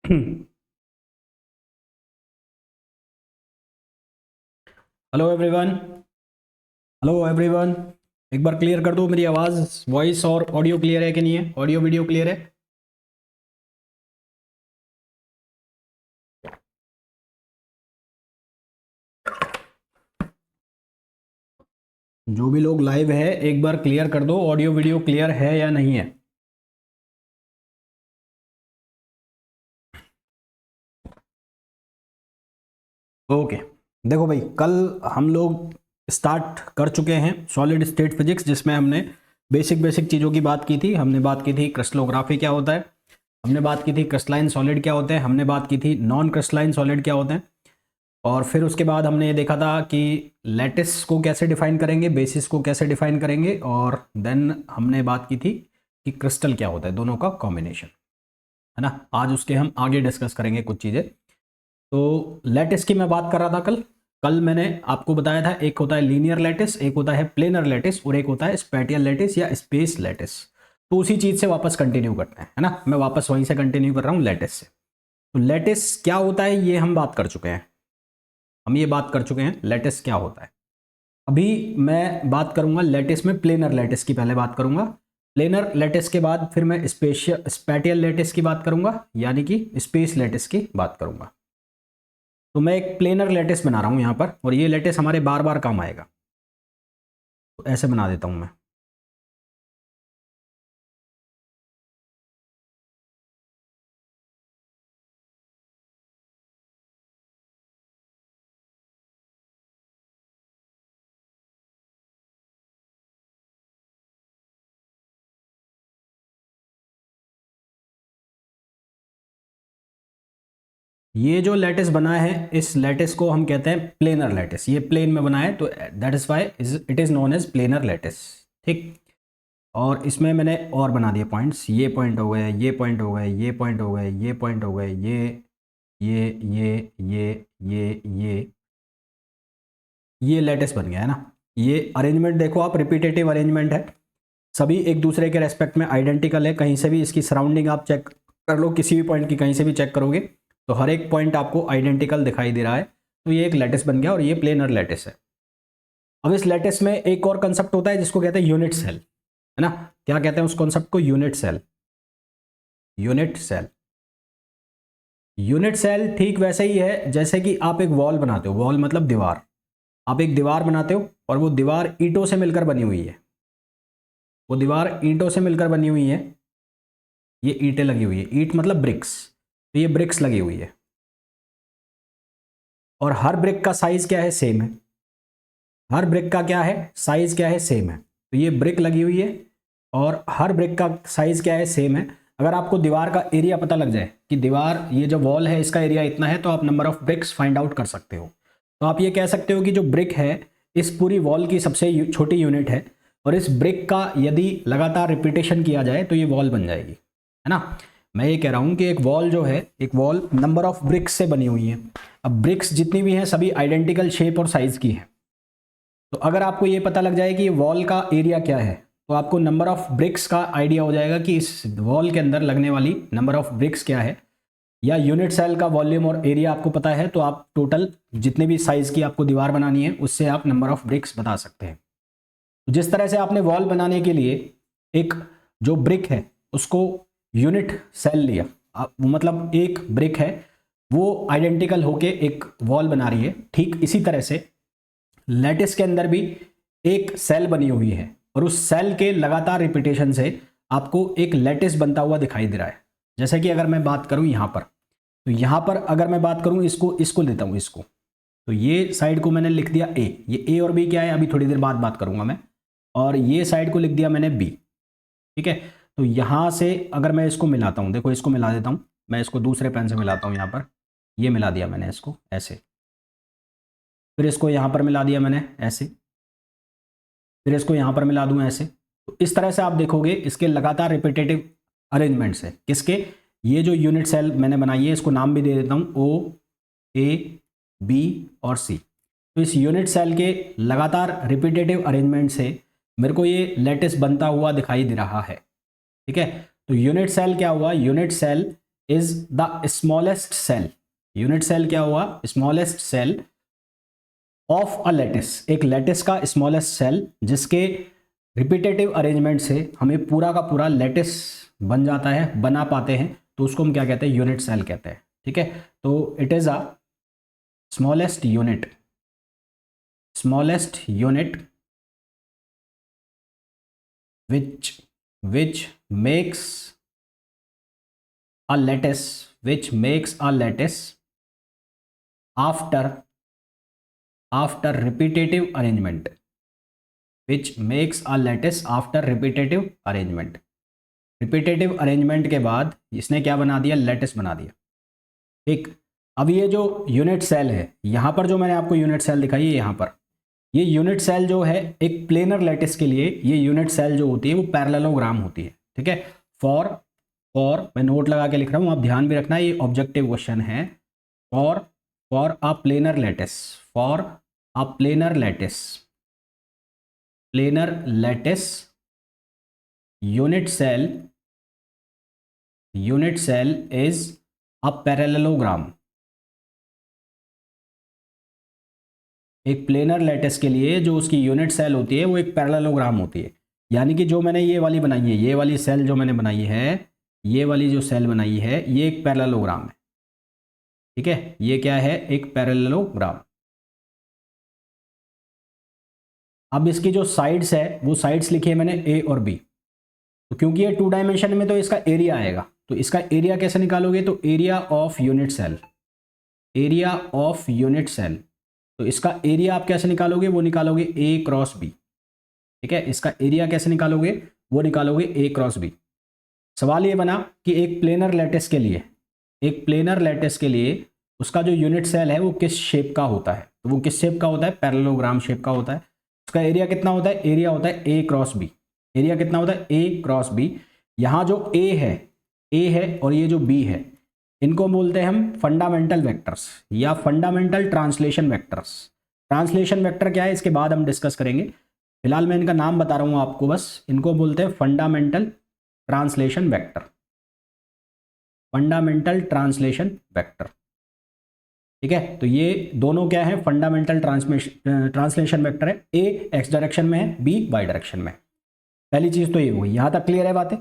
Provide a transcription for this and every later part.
Hello everyone. Hello everyone. एक बार clear कर दो, मेरी आवाज़, वॉइस और ऑडियो क्लियर है कि नहीं है? ऑडियो वीडियो क्लियर है? जो भी लोग लाइव है एक बार क्लियर कर दो, ऑडियो वीडियो क्लियर है या नहीं है? ओके। देखो भाई, कल हम लोग स्टार्ट कर चुके हैं सॉलिड स्टेट फिजिक्स, जिसमें हमने बेसिक बेसिक चीज़ों की बात की थी। हमने बात की थी क्रिस्टलोग्राफी क्या होता है, हमने बात की थी क्रिस्टलाइन सॉलिड क्या होते हैं, हमने बात की थी नॉन क्रिस्टलाइन सॉलिड क्या होते हैं, और फिर उसके बाद हमने ये देखा था कि लैटिस को कैसे डिफाइन करेंगे, बेसिस को कैसे डिफाइन करेंगे, और देन हमने बात की थी कि क्रिस्टल क्या होता है, दोनों का कॉम्बिनेशन, है ना। आज उसके हम आगे डिस्कस करेंगे कुछ चीज़ें। तो लैटिस की मैं बात कर रहा था कल। कल मैंने आपको बताया था एक होता है लीनियर लैटिस, एक होता है प्लेनर लैटिस, और एक होता है स्पैटियल लैटिस या स्पेस लैटिस। तो उसी चीज़ से वापस कंटिन्यू करते हैं, है ना। मैं वापस वहीं से कंटिन्यू कर रहा हूँ, लैटिस से। तो लैटिस क्या होता है ये हम बात कर चुके हैं, हम ये बात कर चुके हैं लैटिस क्या होता है। अभी मैं बात करूंगा लैटिस में प्लेनर लैटिस की, पहले बात करूंगा। प्लेनर लैटिस के बाद फिर मैं स्पैटियल लैटिस की बात करूंगा, यानी कि स्पेस लैटिस की बात करूंगा। तो मैं एक प्लेनर लैटिस बना रहा हूं यहां पर, और ये लैटिस हमारे बार बार काम आएगा। तो ऐसे बना देता हूं मैं। ये जो लैटिस बना है, इस लैटिस को हम कहते हैं प्लेनर लैटिस। ये प्लेन में बना है, तो that is why it is known as planar lattice. ठीक। और इसमें मैंने और बना दिए पॉइंट्स, ये पॉइंट हो गए, ये पॉइंट हो गए, ये पॉइंट हो गए, ये पॉइंट हो गए, ये ये लैटिस बन गया, है ना। ये अरेंजमेंट देखो आप, रिपीटेटिव अरेंजमेंट है, सभी एक दूसरे के रेस्पेक्ट में आइडेंटिकल है। कहीं से भी इसकी सराउंडिंग आप चेक कर लो, किसी भी पॉइंट की कहीं से भी चेक करोगे तो हर एक पॉइंट आपको आइडेंटिकल दिखाई दे रहा है। तो ये एक लैटिस बन गया, और ये प्लेनर लैटिस है। अब इस लैटिस में एक और कंसेप्ट होता है जिसको कहते हैं यूनिट सेल, है ना। क्या कहते हैं उस कॉन्सेप्ट को? Unit cell. Unit cell. Unit cell ठीक वैसे ही है जैसे कि आप एक वॉल बनाते हो, वॉल मतलब दीवार। आप एक दीवार बनाते हो और वो दीवार ईंटों से मिलकर बनी हुई है, वो दीवार ईंटों से मिलकर बनी हुई है। ये ईंटें लगी हुई है, ईंट मतलब ब्रिक्स, तो ये ब्रिक्स लगी हुई है, और हर ब्रिक का साइज क्या है? सेम है। हर ब्रिक का क्या है? साइज क्या है? सेम है। तो ये ब्रिक लगी हुई है और हर ब्रिक का साइज क्या है? सेम है। अगर आपको दीवार का एरिया पता लग जाए कि दीवार, ये जो वॉल है इसका एरिया इतना है, तो आप number of BRICS find out कर सकते हो। तो आप ये कह सकते हो कि जो ब्रिक है इस पूरी वॉल की सबसे छोटी यूनिट है, और इस ब्रिक का यदि लगातार रिपीटेशन किया जाए तो ये वॉल बन जाएगी, है ना। मैं ये कह रहा हूं कि एक वॉल जो है, एक वॉल नंबर ऑफ ब्रिक्स से बनी हुई है। अब ब्रिक्स जितनी भी हैं सभी आइडेंटिकल शेप और साइज की हैं। तो अगर आपको ये पता लग जाए कि वॉल का एरिया क्या है, तो आपको नंबर ऑफ ब्रिक्स का आइडिया हो जाएगा कि इस वॉल के अंदर लगने वाली नंबर ऑफ ब्रिक्स क्या है। या यूनिट सेल का वॉल्यूम और एरिया आपको पता है, तो आप टोटल जितने भी साइज की आपको दीवार बनानी है उससे आप नंबर ऑफ ब्रिक्स बता सकते हैं। तो जिस तरह से आपने वॉल बनाने के लिए एक जो ब्रिक है उसको यूनिट सेल लिया, मतलब एक ब्रिक है वो आइडेंटिकल होके एक वॉल बना रही है, ठीक इसी तरह से लैटिस के अंदर भी एक सेल बनी हुई है, और उस सेल के लगातार रिपीटेशन से आपको एक लैटिस बनता हुआ दिखाई दे रहा है। जैसे कि अगर मैं बात करूं यहां पर, तो यहां पर अगर मैं बात करूं, इसको इसको लेता हूं इसको, तो ये साइड को मैंने लिख दिया ए। ये ए और बी क्या है अभी थोड़ी देर बाद बात करूंगा मैं। और ये साइड को लिख दिया मैंने बी। ठीक है। तो यहां से अगर मैं इसको मिलाता हूं, देखो इसको मिला देता हूं, मैं इसको दूसरे पेन से मिलाता हूं। यहां पर ये मिला दिया मैंने इसको ऐसे, फिर इसको यहां पर मिला दिया मैंने ऐसे, फिर इसको यहां पर मिला दूं ऐसे। तो इस तरह से आप देखोगे इसके लगातार रिपीटेटिव अरेंजमेंट्स है। किसके? ये जो यूनिट सेल मैंने बनाई है, इसको नाम भी दे देता हूं ओ, ए, बी और सी। तो इस यूनिट सेल के लगातार रिपीटेटिव अरेंजमेंट से मेरे को ये लैटिस बनता हुआ दिखाई दे रहा है। ठीक है। तो यूनिट सेल क्या हुआ? Unit cell is the smallest cell, unit cell क्या हुआ, smallest cell of a lattice, एक लैटिस का स्मॉलेस्ट सेल जिसके रिपीटेटिव अरेंजमेंट से हमें पूरा का पूरा लैटिस बन जाता है, बना पाते हैं, तो उसको हम क्या कहते हैं, यूनिट सेल कहते हैं। ठीक है, तो it is a smallest unit, smallest unit which makes a lattice, which makes a lattice after repetitive arrangement, which makes a lattice after repetitive arrangement, repetitive arrangement के बाद इसने क्या बना दिया, लैटिस बना दिया। ठीक, अब ये जो यूनिट सेल है, यहाँ पर जो मैंने आपको यूनिट सेल दिखाई है, यहाँ पर ये यूनिट सेल जो है एक प्लेनर लैटिस के लिए ये यूनिट सेल जो होती है वो पैरेललोग्राम होती है। ठीक है, फॉर मैं नोट लगा के लिख रहा हूँ, आप ध्यान भी रखना, ये ऑब्जेक्टिव क्वेश्चन है। For a planar lattice, for a planar lattice, planar lattice unit cell is a parallelogram. एक प्लेनर लैटिस के लिए जो उसकी यूनिट सेल होती है वो एक पैरेललोग्राम होती है, यानी कि जो मैंने ये वाली बनाई है, ये वाली सेल जो मैंने बनाई है, ये वाली जो सेल बनाई है ये एक पैरेललोग्राम है। ठीक है, ये क्या है, एक पैरेललोग्राम। अब इसकी जो साइड्स है वो साइड्स लिखी है मैंने ए और बी, तो क्योंकि ये 2 डायमेंशन में तो इसका एरिया आएगा, तो इसका एरिया कैसे निकालोगे, तो area of unit cell, area of unit cell, तो इसका एरिया आप कैसे निकालोगे, वो निकालोगे ए क्रॉस बी। ठीक है, इसका एरिया कैसे निकालोगे, वो निकालोगे ए क्रॉस बी। सवाल ये बना कि एक प्लेनर लैटिस के लिए, एक प्लेनर लैटिस के लिए उसका जो यूनिट सेल है वो किस शेप का होता है, तो वो किस शेप का होता है, पैरेललोग्राम शेप का होता है। उसका एरिया कितना होता है, एरिया होता है ए क्रॉस बी, एरिया कितना होता है, ए क्रॉस बी। यहाँ जो ए है और ये जो बी है, इनको बोलते हैं हम फंडामेंटल वेक्टर्स या fundamental translation vectors. Translation vector क्या है इसके बाद हम डिस्कस करेंगे, फिलहाल मैं इनका नाम बता रहा हूँ आपको बस, इनको बोलते हैं fundamental translation vector, fundamental translation vector. ठीक है, तो ये दोनों क्या है, फंडामेंटल ट्रांसलेशन वेक्टर है, ए एक्स डायरेक्शन में है, बी वाई डायरेक्शन में। पहली चीज तो ये हुई, यहां तक क्लियर है बातें,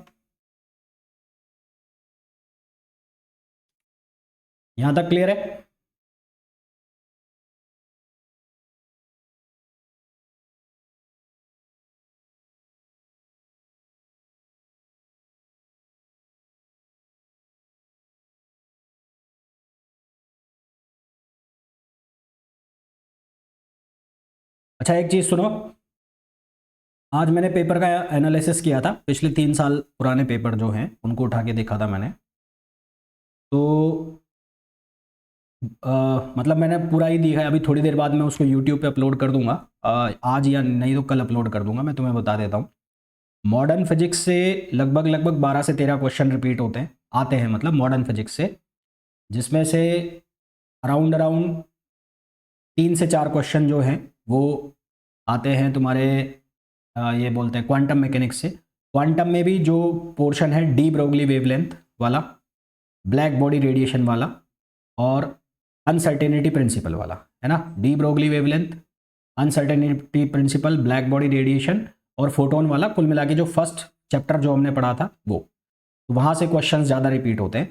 यहां तक क्लियर है। अच्छा एक चीज सुनो, आज मैंने पेपर का एनालिसिस किया था, पिछले 3 साल पुराने पेपर जो हैं उनको उठा के देखा था मैंने, तो मतलब मैंने पूरा ही देखा है। अभी थोड़ी देर बाद मैं उसको यूट्यूब पे अपलोड कर दूंगा, आज या नहीं तो कल अपलोड कर दूंगा। मैं तुम्हें बता देता हूँ, मॉडर्न फिजिक्स से लगभग 12 से 13 क्वेश्चन रिपीट आते हैं, मतलब मॉडर्न फिजिक्स से, जिसमें से अराउंड 3 से 4 क्वेश्चन जो हैं वो आते हैं तुम्हारे ये बोलते हैं क्वांटम मैकेनिक्स से। क्वांटम में भी जो पोर्शन है डी ब्रोगली वेवलेंथ वाला, ब्लैक बॉडी रेडिएशन वाला और अनसर्टेनिटी प्रिंसिपल वाला, है ना, de Broglie wavelength, uncertainty principle, black body radiation और फोटोन वाला, कुल मिला के जो फर्स्ट चैप्टर जो हमने पढ़ा था वो, तो वहाँ से क्वेश्चन ज़्यादा रिपीट होते हैं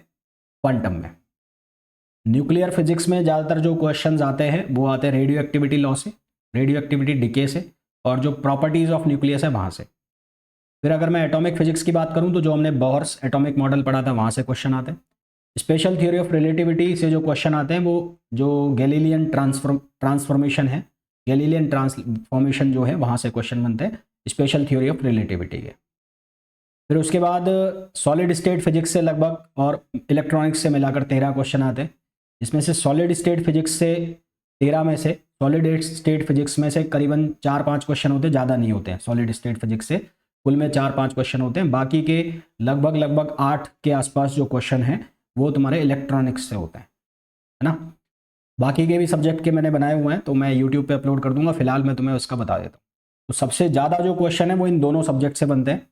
क्वांटम में। न्यूक्लियर फिजिक्स में ज़्यादातर जो क्वेश्चंस आते हैं वो आते हैं रेडियो एक्टिविटी लॉ से, रेडियो एक्टिविटी डिके से, और जो प्रॉपर्टीज़ ऑफ न्यूक्लियस है वहाँ से। फिर अगर मैं एटॉमिक फिजिक्स की बात करूँ तो जो हमने बोहर्स एटॉमिक मॉडल पढ़ा था वहाँ से क्वेश्चन आते हैं। स्पेशल थ्योरी ऑफ रिलेटिविटी से जो क्वेश्चन आते हैं वो जो गैलीलियन ट्रांसफॉर्मेशन है, गैलीलियन ट्रांसफॉर्मेशन जो है वहाँ से क्वेश्चन बनते हैं स्पेशल थ्योरी ऑफ रिलेटिविटी के। फिर उसके बाद सॉलिड स्टेट फिजिक्स से लगभग और इलेक्ट्रॉनिक्स से मिलाकर 13 क्वेश्चन आते हैं, जिसमें से सॉलिड स्टेट फिजिक्स से 13 में से, सॉलिड स्टेट फिजिक्स में से करीबन 4-5 क्वेश्चन होते हैं, ज़्यादा नहीं होते हैं। सॉलिड स्टेट फिजिक्स से कुल में 4-5 क्वेश्चन होते हैं, बाकी के लगभग 8 के आसपास जो क्वेश्चन हैं वो तुम्हारे इलेक्ट्रॉनिक्स से होते हैं, है ना। बाकी के भी सब्जेक्ट के मैंने बनाए हुए हैं तो मैं यूट्यूब पे अपलोड कर दूंगा, फिलहाल मैं तुम्हें उसका बता देता हूँ। तो सबसे ज़्यादा जो क्वेश्चन है वो इन दोनों सब्जेक्ट से बनते हैं,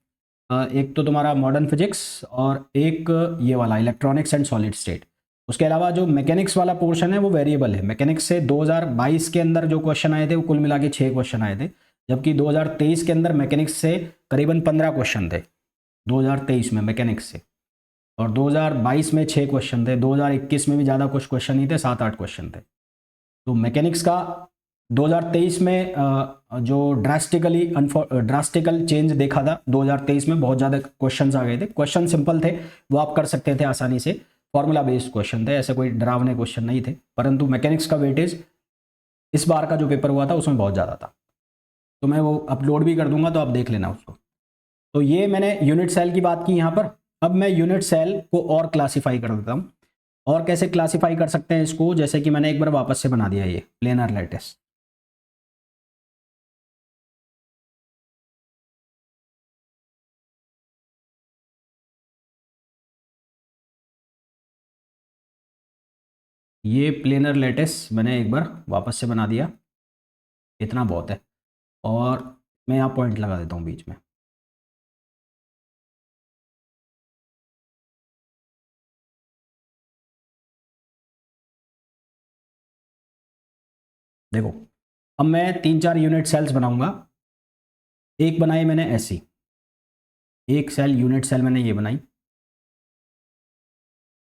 एक तो तुम्हारा मॉडर्न फिजिक्स और एक ये वाला इलेक्ट्रॉनिक्स एंड सॉलिड स्टेट। उसके अलावा जो मैकेनिक्स वाला पोर्शन है वो वेरिएबल है। मैकेनिक्स से 2022 के अंदर जो क्वेश्चन आए थे वो कुल मिला के 6 क्वेश्चन आए थे, जबकि 2023 के अंदर मैकेनिक्स से करीबन 15 क्वेश्चन थे 2023 में मैकेनिक्स से, और 2022 में 6 क्वेश्चन थे। 2021 में भी ज़्यादा कुछ क्वेश्चन नहीं थे, 7-8 क्वेश्चन थे। तो मैकेनिक्स का 2023 में जो ड्रास्टिकल चेंज देखा था, 2023 में बहुत ज़्यादा क्वेश्चंस आ गए थे। क्वेश्चन सिंपल थे, वो आप कर सकते थे आसानी से, फॉर्मूला बेस्ड क्वेश्चन थे, ऐसे कोई डरावने क्वेश्चन नहीं थे। परंतु मैकेनिक्स का वेटेज इस बार का जो पेपर हुआ था उसमें बहुत ज़्यादा था। तो मैं वो अपलोड भी कर दूंगा, तो आप देख लेना उसको। तो ये मैंने यूनिट सेल की बात की यहाँ पर। अब मैं यूनिट सेल को और क्लासीफाई कर देता हूँ। और कैसे क्लासीफाई कर सकते हैं इसको, जैसे कि मैंने एक बार वापस से बना दिया ये प्लेनर लैटिस। ये प्लेनर लैटिस मैंने एक बार वापस से बना दिया, इतना बहुत है। और मैं यहाँ पॉइंट लगा देता हूँ बीच में। देखो, अब मैं 3-4 यूनिट सेल्स बनाऊंगा। एक बनाई मैंने ऐसी, एक सेल यूनिट सेल मैंने ये बनाई,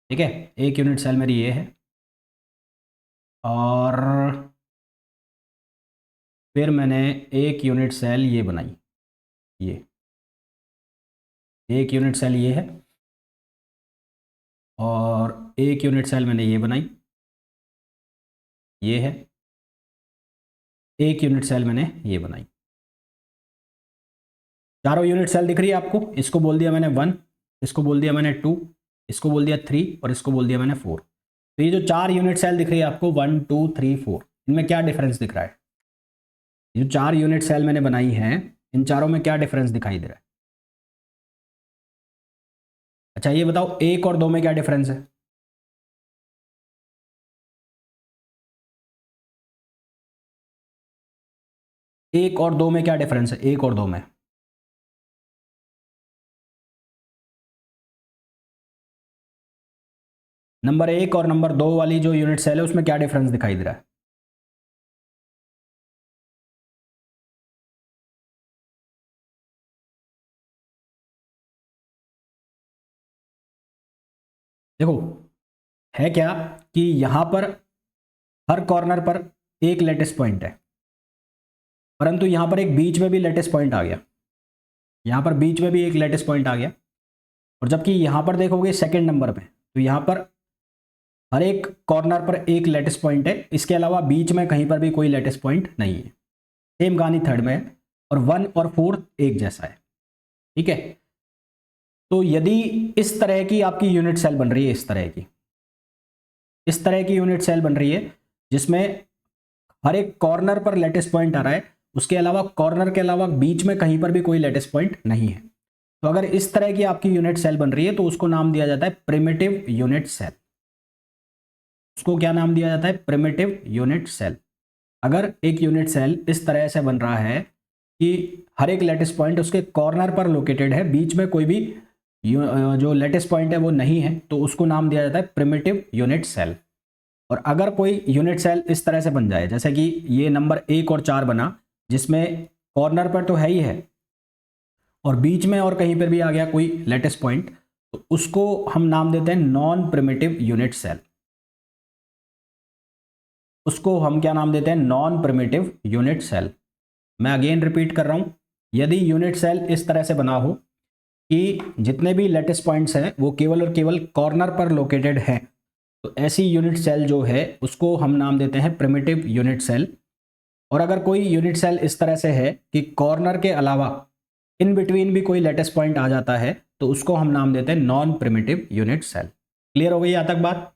ठीक है। एक यूनिट सेल मेरी ये है। और फिर मैंने एक यूनिट सेल ये बनाई, ये एक यूनिट सेल ये है। और एक यूनिट सेल मैंने ये बनाई, ये है। एक यूनिट सेल मैंने ये बनाई। चारों यूनिट सेल दिख रही है आपको? इसको बोल दिया मैंने 1, इसको बोल दिया मैंने 2, इसको बोल दिया 3, और इसको बोल दिया मैंने 4। तो ये जो 4 यूनिट सेल दिख रही है आपको, 1 2 3 4, इनमें क्या डिफरेंस दिख रहा है? ये जो 4 यूनिट सेल मैंने बनाई हैं, इन चारों में क्या डिफरेंस दिखाई दे रहा है? अच्छा ये बताओ, 1 और 2 में क्या डिफरेंस है? एक और दो में क्या डिफरेंस है? 1 और 2 में नंबर 1 और नंबर 2 वाली जो यूनिट सेल है उसमें क्या डिफरेंस दिखाई दे रहा है? देखो, है क्या कि यहां पर हर कॉर्नर पर एक लेटेस्ट पॉइंट है, परंतु यहां पर एक बीच में भी लेटेस्ट पॉइंट आ गया। यहां पर बीच में भी एक लेटेस्ट पॉइंट आ गया। और जबकि यहां पर देखोगे सेकंड नंबर पे, तो यहां पर हर एक कॉर्नर पर एक लेटेस्ट पॉइंट है, इसके अलावा बीच में कहीं पर भी कोई लेटेस्ट पॉइंट नहीं है। सेम कहानी थर्ड में है। और 1 और 4 एक जैसा है, ठीक है। तो यदि इस तरह की आपकी यूनिट सेल बन रही है, इस तरह की यूनिट सेल बन रही है जिसमें हर एक कॉर्नर पर लेटेस्ट पॉइंट आ रहा है, उसके अलावा कॉर्नर के अलावा बीच में कहीं पर भी कोई लेटेस्ट पॉइंट नहीं है, तो अगर इस तरह की आपकी यूनिट सेल बन रही है तो उसको नाम दिया जाता है प्रिमिटिव यूनिट सेल। उसको क्या नाम दिया जाता है? Primitive unit cell. अगर एक यूनिट सेल इस तरह से बन रहा है कि हर एक लेटेस्ट पॉइंट उसके कॉर्नर पर लोकेटेड है, बीच में कोई भी जो लेटेस्ट पॉइंट है वो नहीं है, तो उसको नाम दिया जाता है प्रिमिटिव यूनिट सेल। और अगर कोई यूनिट सेल इस तरह से बन जाए, जैसे कि ये नंबर 1 और 4 बना, जिसमें कॉर्नर पर तो है ही है और बीच में और कहीं पर भी आ गया कोई लेटेस्ट पॉइंट, तो उसको हम नाम देते हैं नॉन प्रिमिटिव यूनिट सेल। उसको हम क्या नाम देते हैं? Non primitive unit cell. मैं अगेन रिपीट कर रहा हूं, यदि यूनिट सेल इस तरह से बना हो कि जितने भी लेटेस्ट पॉइंट्स हैं वो केवल और केवल कॉर्नर पर लोकेटेड हैं, तो ऐसी यूनिट सेल जो है उसको हम नाम देते हैं प्रिमिटिव यूनिट सेल। और अगर कोई यूनिट सेल इस तरह से है कि कॉर्नर के अलावा इन बिटवीन भी कोई लेटेस्ट पॉइंट आ जाता है, तो उसको हम नाम देते हैं non primitive unit cell. Clear हो गई यहां तक बात?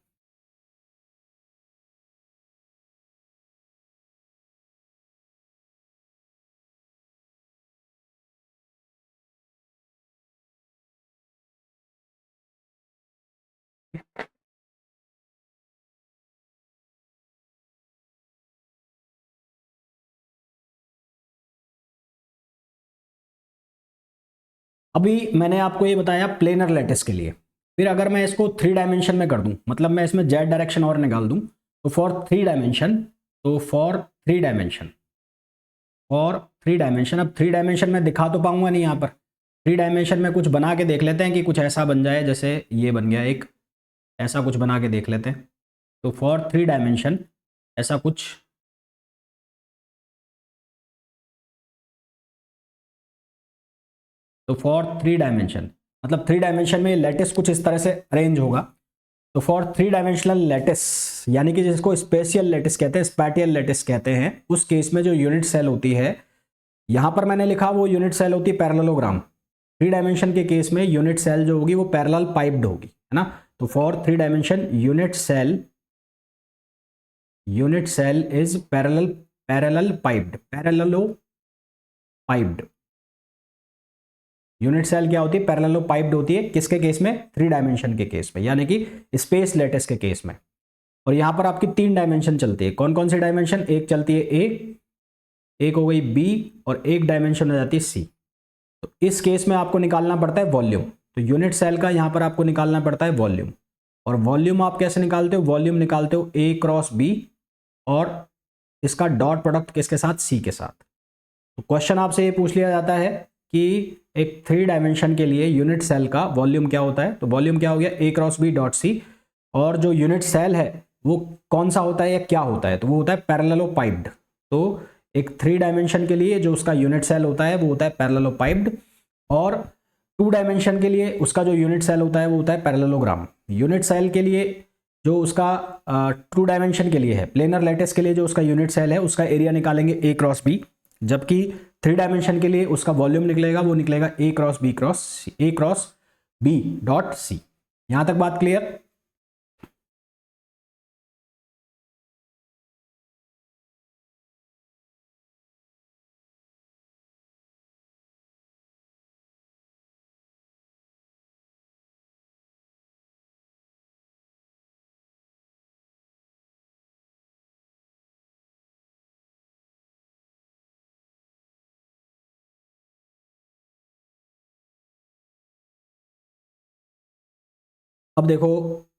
अभी मैंने आपको ये बताया प्लेनर लैटिस के लिए। फिर अगर मैं इसको 3 डायमेंशन में कर दूं, मतलब मैं इसमें जेड डायरेक्शन और निकाल दूं, तो फॉर 3 डायमेंशन, अब 3 डायमेंशन में दिखा तो पाऊंगा नहीं यहाँ पर। 3 डायमेंशन में कुछ बना के देख लेते हैं कि कुछ ऐसा बन जाए, जैसे ये बन गया एक, ऐसा कुछ बना के देख लेते हैं। तो फॉर 3 डायमेंशन ऐसा कुछ, तो फॉर 3 डायमेंशन, मतलब 3 डायमेंशन में लैटिस कुछ इस तरह से अरेंज होगा। तो फॉर 3 डायमेंशनल लैटिस, यानी कि जिसको स्पेशियल लैटिस कहते हैं, स्पैटियल लैटिस कहते हैं, उस केस में जो यूनिट सेल होती है, यहां पर मैंने लिखा वो यूनिट सेल होती है पैरेललोग्राम। 3 डायमेंशन के केस में यूनिट सेल जो होगी वो पैरेलल पाइप्ड होगी, है ना। तो for 3 dimension unit cell is parallelepiped. Unit cell क्या होती है? पैरेललो पाइप्ड होती है। किसके केस में? 3 डायमेंशन के केस में, यानी कि स्पेस लैटिस के केस में। और यहां पर आपकी 3 डायमेंशन चलती है। कौन कौन सी डायमेंशन? एक चलती है ए, एक हो गई बी, और एक डायमेंशन हो जाती है सी। तो इस केस में आपको निकालना पड़ता है वॉल्यूम। तो यूनिट सेल का यहां पर आपको निकालना पड़ता है वॉल्यूम। और वॉल्यूम आप कैसे निकालते हो? वॉल्यूम निकालते हो ए क्रॉस बी, और इसका डॉट प्रोडक्ट किसके साथ? सी के साथ। तो क्वेश्चन आपसे ये पूछ लिया जाता है कि एक 3 डायमेंशन के लिए यूनिट सेल का वॉल्यूम क्या होता है। तो वॉल्यूम क्या हो गया? ए क्रॉस बी डॉट सी। और जो यूनिट सेल है वो कौन सा होता है या क्या होता है? तो वो होता है पैरेललोपाइप्ड। तो एक 3 डायमेंशन के लिए जो उसका यूनिट सेल होता है वो होता है पैरेललोपाइप्ड, और 2 डायमेंशन के लिए उसका जो यूनिट सेल होता है वो होता है पैरेललोग्राम। यूनिट सेल के लिए जो उसका 2 डायमेंशन के लिए है, प्लेनर लैटिस के लिए जो उसका यूनिट सेल है उसका एरिया निकालेंगे ए क्रॉस बी, जबकि 3 डायमेंशन के लिए उसका वॉल्यूम निकलेगा, वो निकलेगा ए क्रॉस बी डॉट सी। यहां तक बात क्लियर? अब देखो,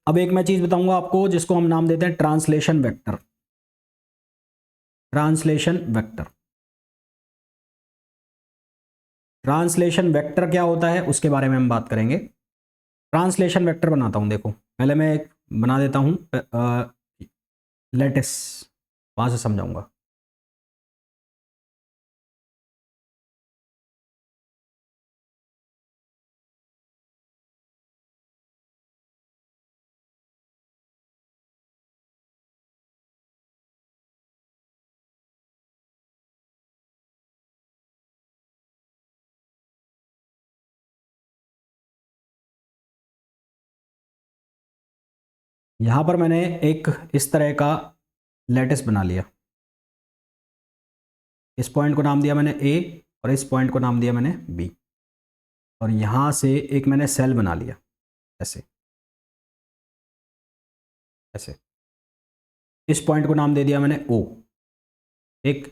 अब एक मैं चीज बताऊंगा आपको जिसको हम नाम देते हैं translation vector. Translation vector, translation vector क्या होता है उसके बारे में हम बात करेंगे। ट्रांसलेशन वेक्टर बनाता हूं, देखो पहले मैं एक बना देता हूं लेटिस, वहां से समझाऊंगा। यहां पर मैंने एक इस तरह का लेटिस बना लिया। इस पॉइंट को नाम दिया मैंने ए, और इस पॉइंट को नाम दिया मैंने बी, और यहां से एक मैंने सेल बना लिया ऐसे, ऐसे। इस पॉइंट को नाम दे दिया मैंने ओ। एक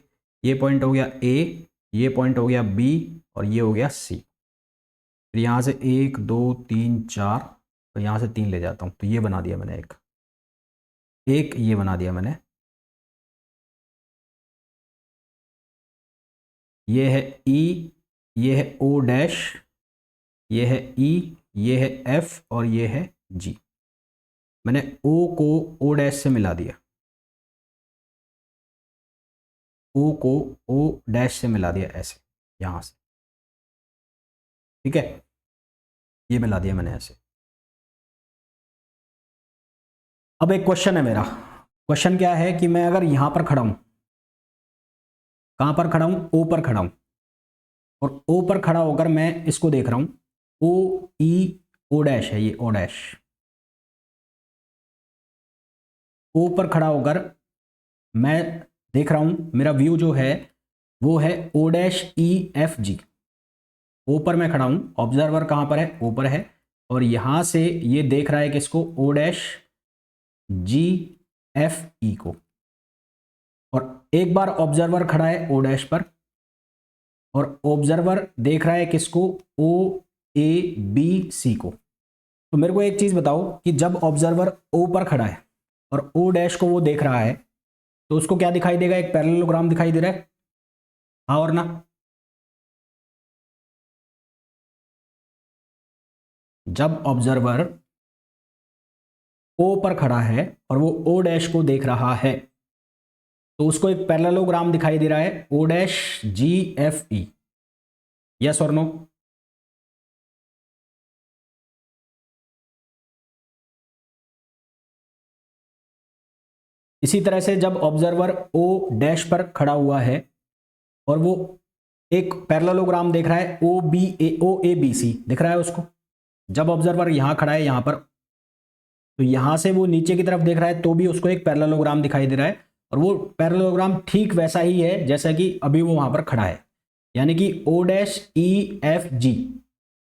ये पॉइंट हो गया ए, ये पॉइंट हो गया बी, और ये हो गया सी। फिर यहाँ से 1 2 3 4, और यहाँ से 3 ले जाता हूँ, तो ये बना दिया मैंने एक, एक ये बना दिया मैंने। ये है ई, ये है ओ डैश, ये है ई, ये है एफ, और ये है जी। मैंने ओ को ओ डैश से मिला दिया, ओ को ओ डैश से मिला दिया ऐसे, यहाँ से, ठीक है। ये मिला दिया मैंने ऐसे। अब एक क्वेश्चन है मेरा। क्वेश्चन क्या है कि मैं अगर यहां पर खड़ा हूं, कहां पर खड़ा हूं? ओ पर खड़ा हूं, और ओ पर खड़ा होकर मैं इसको देख रहा हूं, ओ ई ओ डैश है, ये ओ डैश। ओ पर खड़ा होकर मैं देख रहा हूं, मेरा व्यू जो है वो है O dash E F G. ओ पर मैं खड़ा हूं, ऑब्जर्वर कहां पर है? ओ पर है, और यहां से ये देख रहा है किसको? ओ डैश जी एफ ई को। और एक बार ऑब्जर्वर खड़ा है ओ डैश पर, और ऑब्जर्वर देख रहा है किसको? ओ ए बी सी को। तो मेरे को एक चीज़ बताओ कि जब ऑब्जर्वर ओ पर खड़ा है और ओ डैश को वो देख रहा है तो उसको क्या दिखाई देगा, एक पैरेललोग्राम दिखाई दे रहा है, हाँ और ना। जब ऑब्जर्वर ओ पर खड़ा है और वो ओ डैश को देख रहा है तो उसको एक पैरेललोग्राम दिखाई दे रहा है, ओ डैश जी एफ ई, यस और नो। इसी तरह से जब ऑब्जर्वर ओ डैश पर खड़ा हुआ है और वो एक पैरेललोग्राम देख रहा है, ओ ए बी सी दिख रहा है उसको। जब ऑब्जर्वर यहां खड़ा है यहां पर, तो यहां से वो नीचे की तरफ देख रहा है तो भी उसको एक पैरेललोग्राम दिखाई दे रहा है, और वो पैरेललोग्राम ठीक वैसा ही है जैसा कि अभी वो वहां पर खड़ा है, यानी कि O dash E F G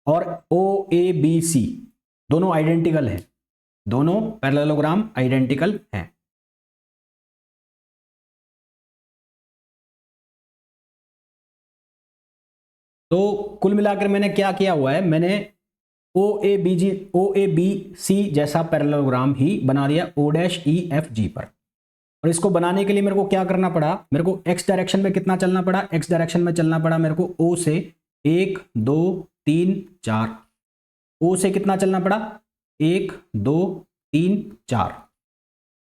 और ओ ए बी सी दोनों आइडेंटिकल हैं, दोनों पैरेललोग्राम आइडेंटिकल हैं। तो कुल मिलाकर मैंने क्या किया हुआ है, मैंने ओ ए बी सी जैसा पैरेललोग्राम ही बना दिया O dash E F G पर। और इसको बनाने के लिए मेरे को क्या करना पड़ा, मेरे को एक्स डायरेक्शन में कितना चलना पड़ा, एक्स डायरेक्शन में चलना पड़ा मेरे को ओ से 1 2 3 4, ओ से कितना चलना पड़ा 1 2 3 4,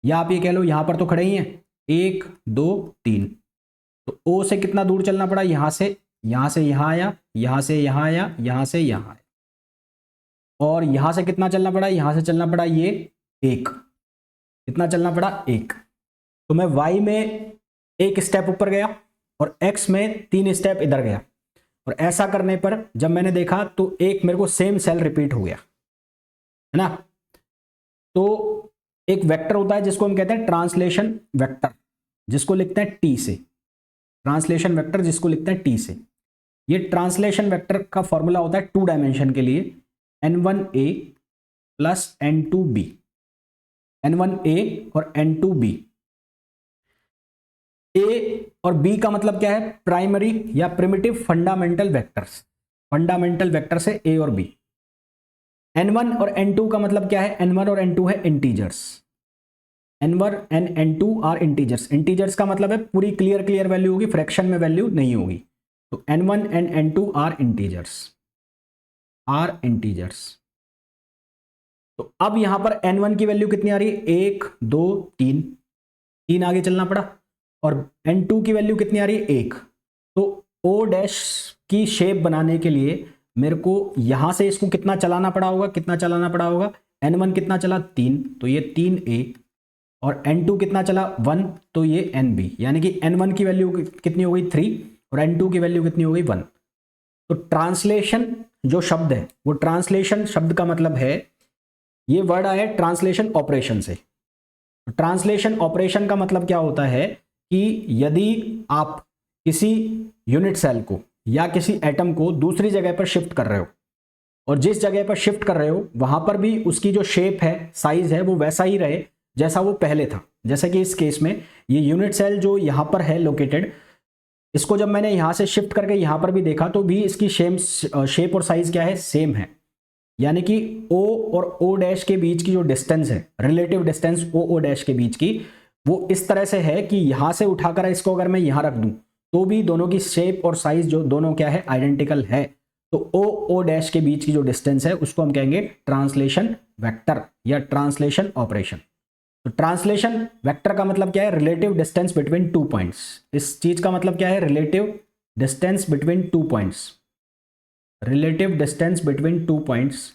या आप ये कह लो यहां पर तो खड़े ही हैं 1 2 3, तो ओ से कितना दूर चलना पड़ा, यहां से यहां आया, यहां से यहां आया, यहां से यहां आया, और यहां से कितना चलना पड़ा, यहां से चलना पड़ा ये 1, कितना चलना पड़ा 1। तो मैं y में एक स्टेप ऊपर गया और x में 3 स्टेप इधर गया, और ऐसा करने पर जब मैंने देखा तो एक मेरे को सेम सेल रिपीट हो गया, है ना। तो एक वेक्टर होता है जिसको हम कहते हैं ट्रांसलेशन वेक्टर, जिसको लिखते हैं t से, ट्रांसलेशन वेक्टर जिसको लिखते हैं t से। ये ट्रांसलेशन वेक्टर का फॉर्मूला होता है 2 डायमेंशन के लिए n1a प्लस n2b, n1a और n2b। ए और बी का मतलब क्या है, प्राइमरी या primitive fundamental vectors, fundamental vector से ए और बी। n1 और n2 का मतलब क्या है, n1 और n2 है integers, n1 and n2 are integers. Integers का मतलब है पूरी क्लियर वैल्यू होगी, फ्रैक्शन में वैल्यू नहीं होगी। तो n1 and n2 are integers, are integers. तो अब यहां पर n1 की वैल्यू कितनी आ रही है, 1 2 3, 3 आगे चलना पड़ा, और n2 की वैल्यू कितनी आ रही है 1। तो ओ डैश की शेप बनाने के लिए मेरे को यहां से इसको कितना चलाना पड़ा होगा, कितना चलाना पड़ा होगा, n1 कितना चला 3, तो ये 3a, और n2 कितना चला 1, तो ये nb, यानी कि n1 की वैल्यू कितनी हो गई 3 और n2 की वैल्यू कितनी हो गई 1। तो ट्रांसलेशन जो शब्द है, वो ट्रांसलेशन शब्द का मतलब है, ये वर्ड आया है ट्रांसलेशन ऑपरेशन से। ट्रांसलेशन ऑपरेशन का मतलब क्या होता है कि यदि आप किसी यूनिट सेल को या किसी एटम को दूसरी जगह पर शिफ्ट कर रहे हो, और जिस जगह पर शिफ्ट कर रहे हो वहां पर भी उसकी जो शेप है, साइज है, वो वैसा ही रहे जैसा वो पहले था। जैसे कि इस केस में ये यूनिट सेल जो यहां पर है लोकेटेड, इसको जब मैंने यहां से शिफ्ट करके यहां पर भी देखा तो भी इसकी शेप और साइज क्या है, सेम है। यानी कि O और O डैश के बीच की जो डिस्टेंस है, रिलेटिव डिस्टेंस O डैश के बीच की, वो इस तरह से है कि यहां से उठाकर इसको अगर मैं यहां रख दूं तो भी दोनों की शेप और साइज जो दोनों क्या है, आइडेंटिकल है। तो O डैश के बीच की जो डिस्टेंस है उसको हम कहेंगे ट्रांसलेशन वेक्टर या ट्रांसलेशन ऑपरेशन। तो ट्रांसलेशन वेक्टर का मतलब क्या है, रिलेटिव डिस्टेंस बिटवीन 2 पॉइंट्स। इस चीज का मतलब क्या है, relative distance between 2 points, relative distance between 2 points,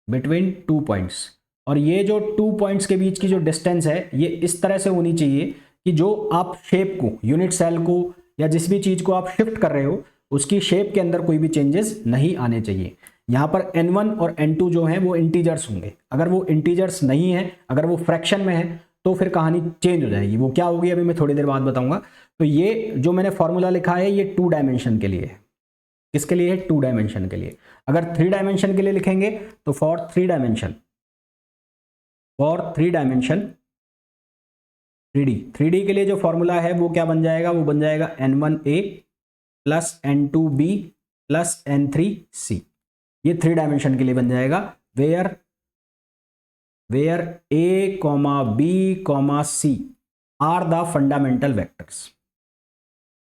between 2 points. और ये जो 2 पॉइंट्स के बीच की जो डिस्टेंस है ये इस तरह से होनी चाहिए कि जो आप शेप को, यूनिट सेल को या जिस भी चीज को आप शिफ्ट कर रहे हो उसकी शेप के अंदर कोई भी चेंजेस नहीं आने चाहिए। यहां पर n1 और n2 जो है वो इंटीजर्स होंगे, अगर वो इंटीजर्स नहीं है, अगर वो फ्रैक्शन में है तो फिर कहानी चेंज हो जाएगी। वो क्या होगी अभी मैं थोड़ी देर बाद बताऊंगा। तो ये जो मैंने फॉर्मूला लिखा है ये 2 डायमेंशन के लिए है। किसके लिए है, 2 डायमेंशन के लिए। अगर 3 डायमेंशन के लिए लिखेंगे तो for 3 dimension, for 3 dimension 3D के लिए जो फॉर्मूला है वो क्या बन जाएगा, वो बन जाएगा n1a plus n2b plus n3c। ये 3 डायमेंशन के लिए बन जाएगा, where a, b, c are the fundamental vectors,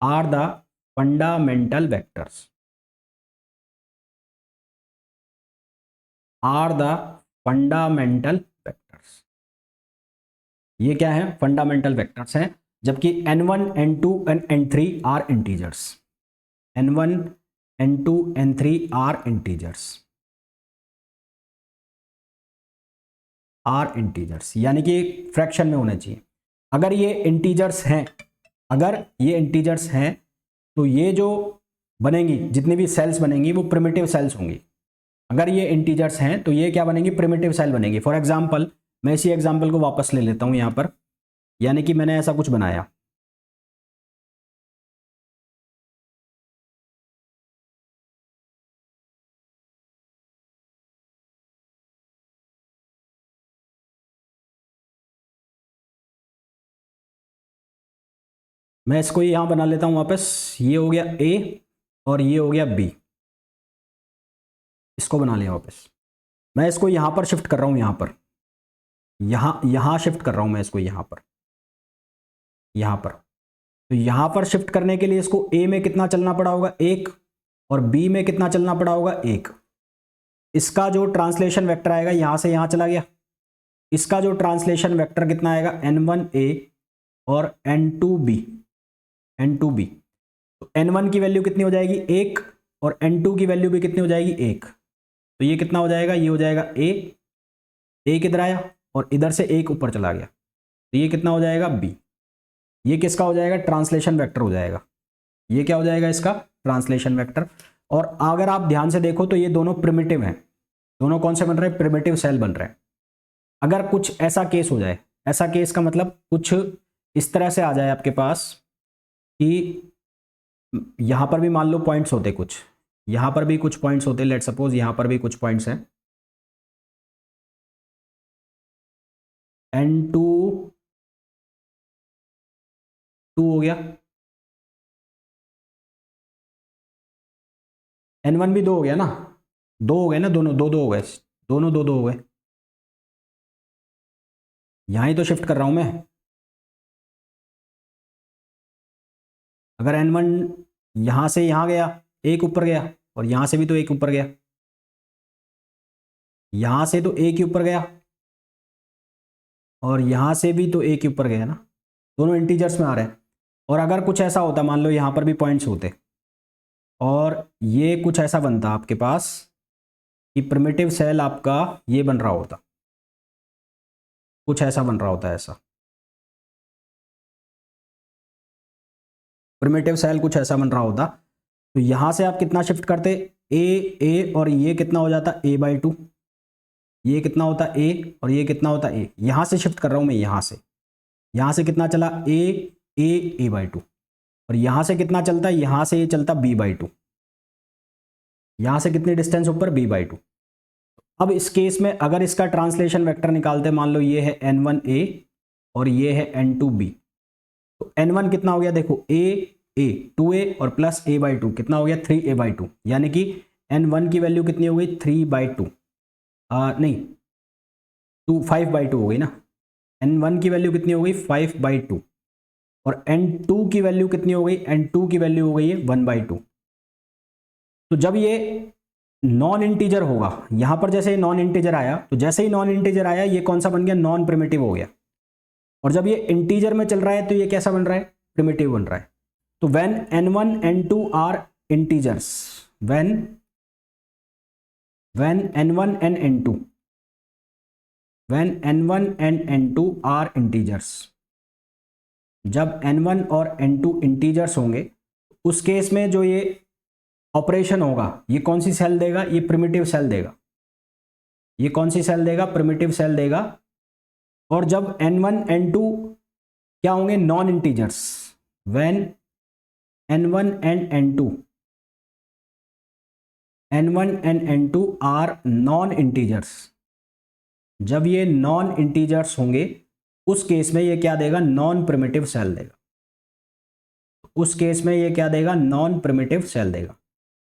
are the fundamental vectors, are the fundamental vectors. ये क्या है? फंडामेंटल वेक्टर्स हैं, जबकि n1, n2 and n3 are integers, n1, n2, n3 are integers, are integers यानी कि fraction में होना चाहिए। अगर ये इंटीजर्स हैं, अगर ये इंटीजर्स हैं तो ये जो बनेंगी, जितनी भी सेल्स बनेंगी वो प्रिमिटिव सेल्स होंगी। अगर ये इंटीजर्स हैं तो ये क्या बनेंगी? प्रिमिटिव सेल बनेंगी। फॉर एग्जांपल, मैं इसी एग्जांपल को वापस ले लेता हूं यहां पर, यानी कि मैंने ऐसा कुछ बनाया, मैं इसको यहां बना लेता हूं वापस। ये हो गया ए और ये हो गया बी, इसको बना लिया वापस। मैं इसको यहां पर शिफ्ट कर रहा हूं, यहां पर, यहां शिफ्ट कर रहा हूं मैं इसको, यहां पर, यहां पर। तो यहां पर शिफ्ट करने के लिए इसको ए में कितना चलना पड़ा होगा? 1, और बी में कितना चलना पड़ा होगा? 1। इसका जो ट्रांसलेशन वेक्टर आएगा, यहां से यहां चला गया, इसका जो ट्रांसलेशन वेक्टर कितना आएगा? n1a और n2b, n2b। तो n1 की वैल्यू कितनी हो जाएगी? 1, और n2 की वैल्यू भी कितनी हो जाएगी? 1। तो ये कितना हो जाएगा? ये हो जाएगा a किधर आया और इधर से 1 ऊपर चला गया, तो ये कितना हो जाएगा? b। ये किसका हो जाएगा? ट्रांसलेशन वेक्टर हो जाएगा। ये क्या हो जाएगा? इसका ट्रांसलेशन वेक्टर। और अगर आप ध्यान से देखो तो ये दोनों प्रिमिटिव हैं, दोनों कौन से बन रहे हैं? प्रिमिटिव सेल बन रहे हैं। अगर कुछ ऐसा केस हो जाए, ऐसा केस का मतलब कुछ इस तरह से आ जाए आपके पास कि यहां पर भी मान लो पॉइंट्स होते, कुछ यहां पर भी कुछ पॉइंट्स होते, लेट सपोज यहां पर भी कुछ पॉइंट्स हैं, n2 2 हो गया, n1 भी 2 हो गया ना, 2 हो गए ना, दोनों 2 2 हो गए, दोनों 2 2 हो गए। यहां ही तो शिफ्ट कर रहा हूं मैं। अगर n1 यहां से यहां गया, 1 ऊपर गया, और यहां से भी तो 1 ऊपर गया, यहां से तो 1 ही ऊपर गया, और यहां से भी तो 1 ही ऊपर गया ना, दोनों इंटीजर्स में आ रहे हैं। और अगर कुछ ऐसा होता, मान लो यहां पर भी पॉइंट्स होते, और ये कुछ ऐसा बनता आपके पास कि प्रिमिटिव सेल आपका ये बन रहा होता, कुछ ऐसा बन रहा होता, ऐसा प्रिमिटिव सेल कुछ ऐसा बन रहा होता, तो यहां से आप कितना शिफ्ट करते? ए, और ये कितना हो जाता? a/2। ये कितना होता? a, और ये कितना होता? a। यहां से शिफ्ट कर रहा हूं मैं, यहां से कितना चला? a/2। और यहां से कितना चलता? यहां से ये चलता b/2। यहां से कितनी डिस्टेंस ऊपर? b/2। अब इस केस में अगर इसका ट्रांसलेशन वेक्टर निकालते, मान लो ये है n1a और ये है n2b, तो n1 कितना हो गया? देखो a 2a और प्लस a/2 कितना हो गया? 3a/2। यानी कि n1 की वैल्यू कितनी हो गई? 3/2, नहीं 5/2 हो गई ना। n1 की वैल्यू कितनी हो गई? 5/2। और n2 की वैल्यू कितनी हो गई? n2 की वैल्यू हो गई है 1/2। तो जब ये नॉन इंटीजर होगा, यहां पर जैसे नॉन इंटीजर आया, तो जैसे ही नॉन इंटीजर आया ये कौन सा बन गया? नॉन प्रिमिटिव हो गया। और जब ये इंटीजर में चल रहा है तो ये कैसा बन रहा है? प्रिमिटिव बन रहा है। तो when n1 n2 are integers, when n1 and n2, when n1 and n2 are integers, जब n1 और n2 इंटीजर्स होंगे, उस केस में जो ये ऑपरेशन होगा, ये कौन सी सेल देगा? ये प्रिमिटिव सेल देगा। ये कौन सी सेल देगा? प्रिमिटिव सेल देगा। और जब n1 n2 क्या होंगे? Non integers, when n1 and n2 are non integers, जब ये नॉन इंटीजर्स होंगे उस केस में ये क्या देगा? नॉन प्रिमिटिव सेल देगा। उस केस में ये क्या देगा? नॉन प्रिमिटिव सेल देगा।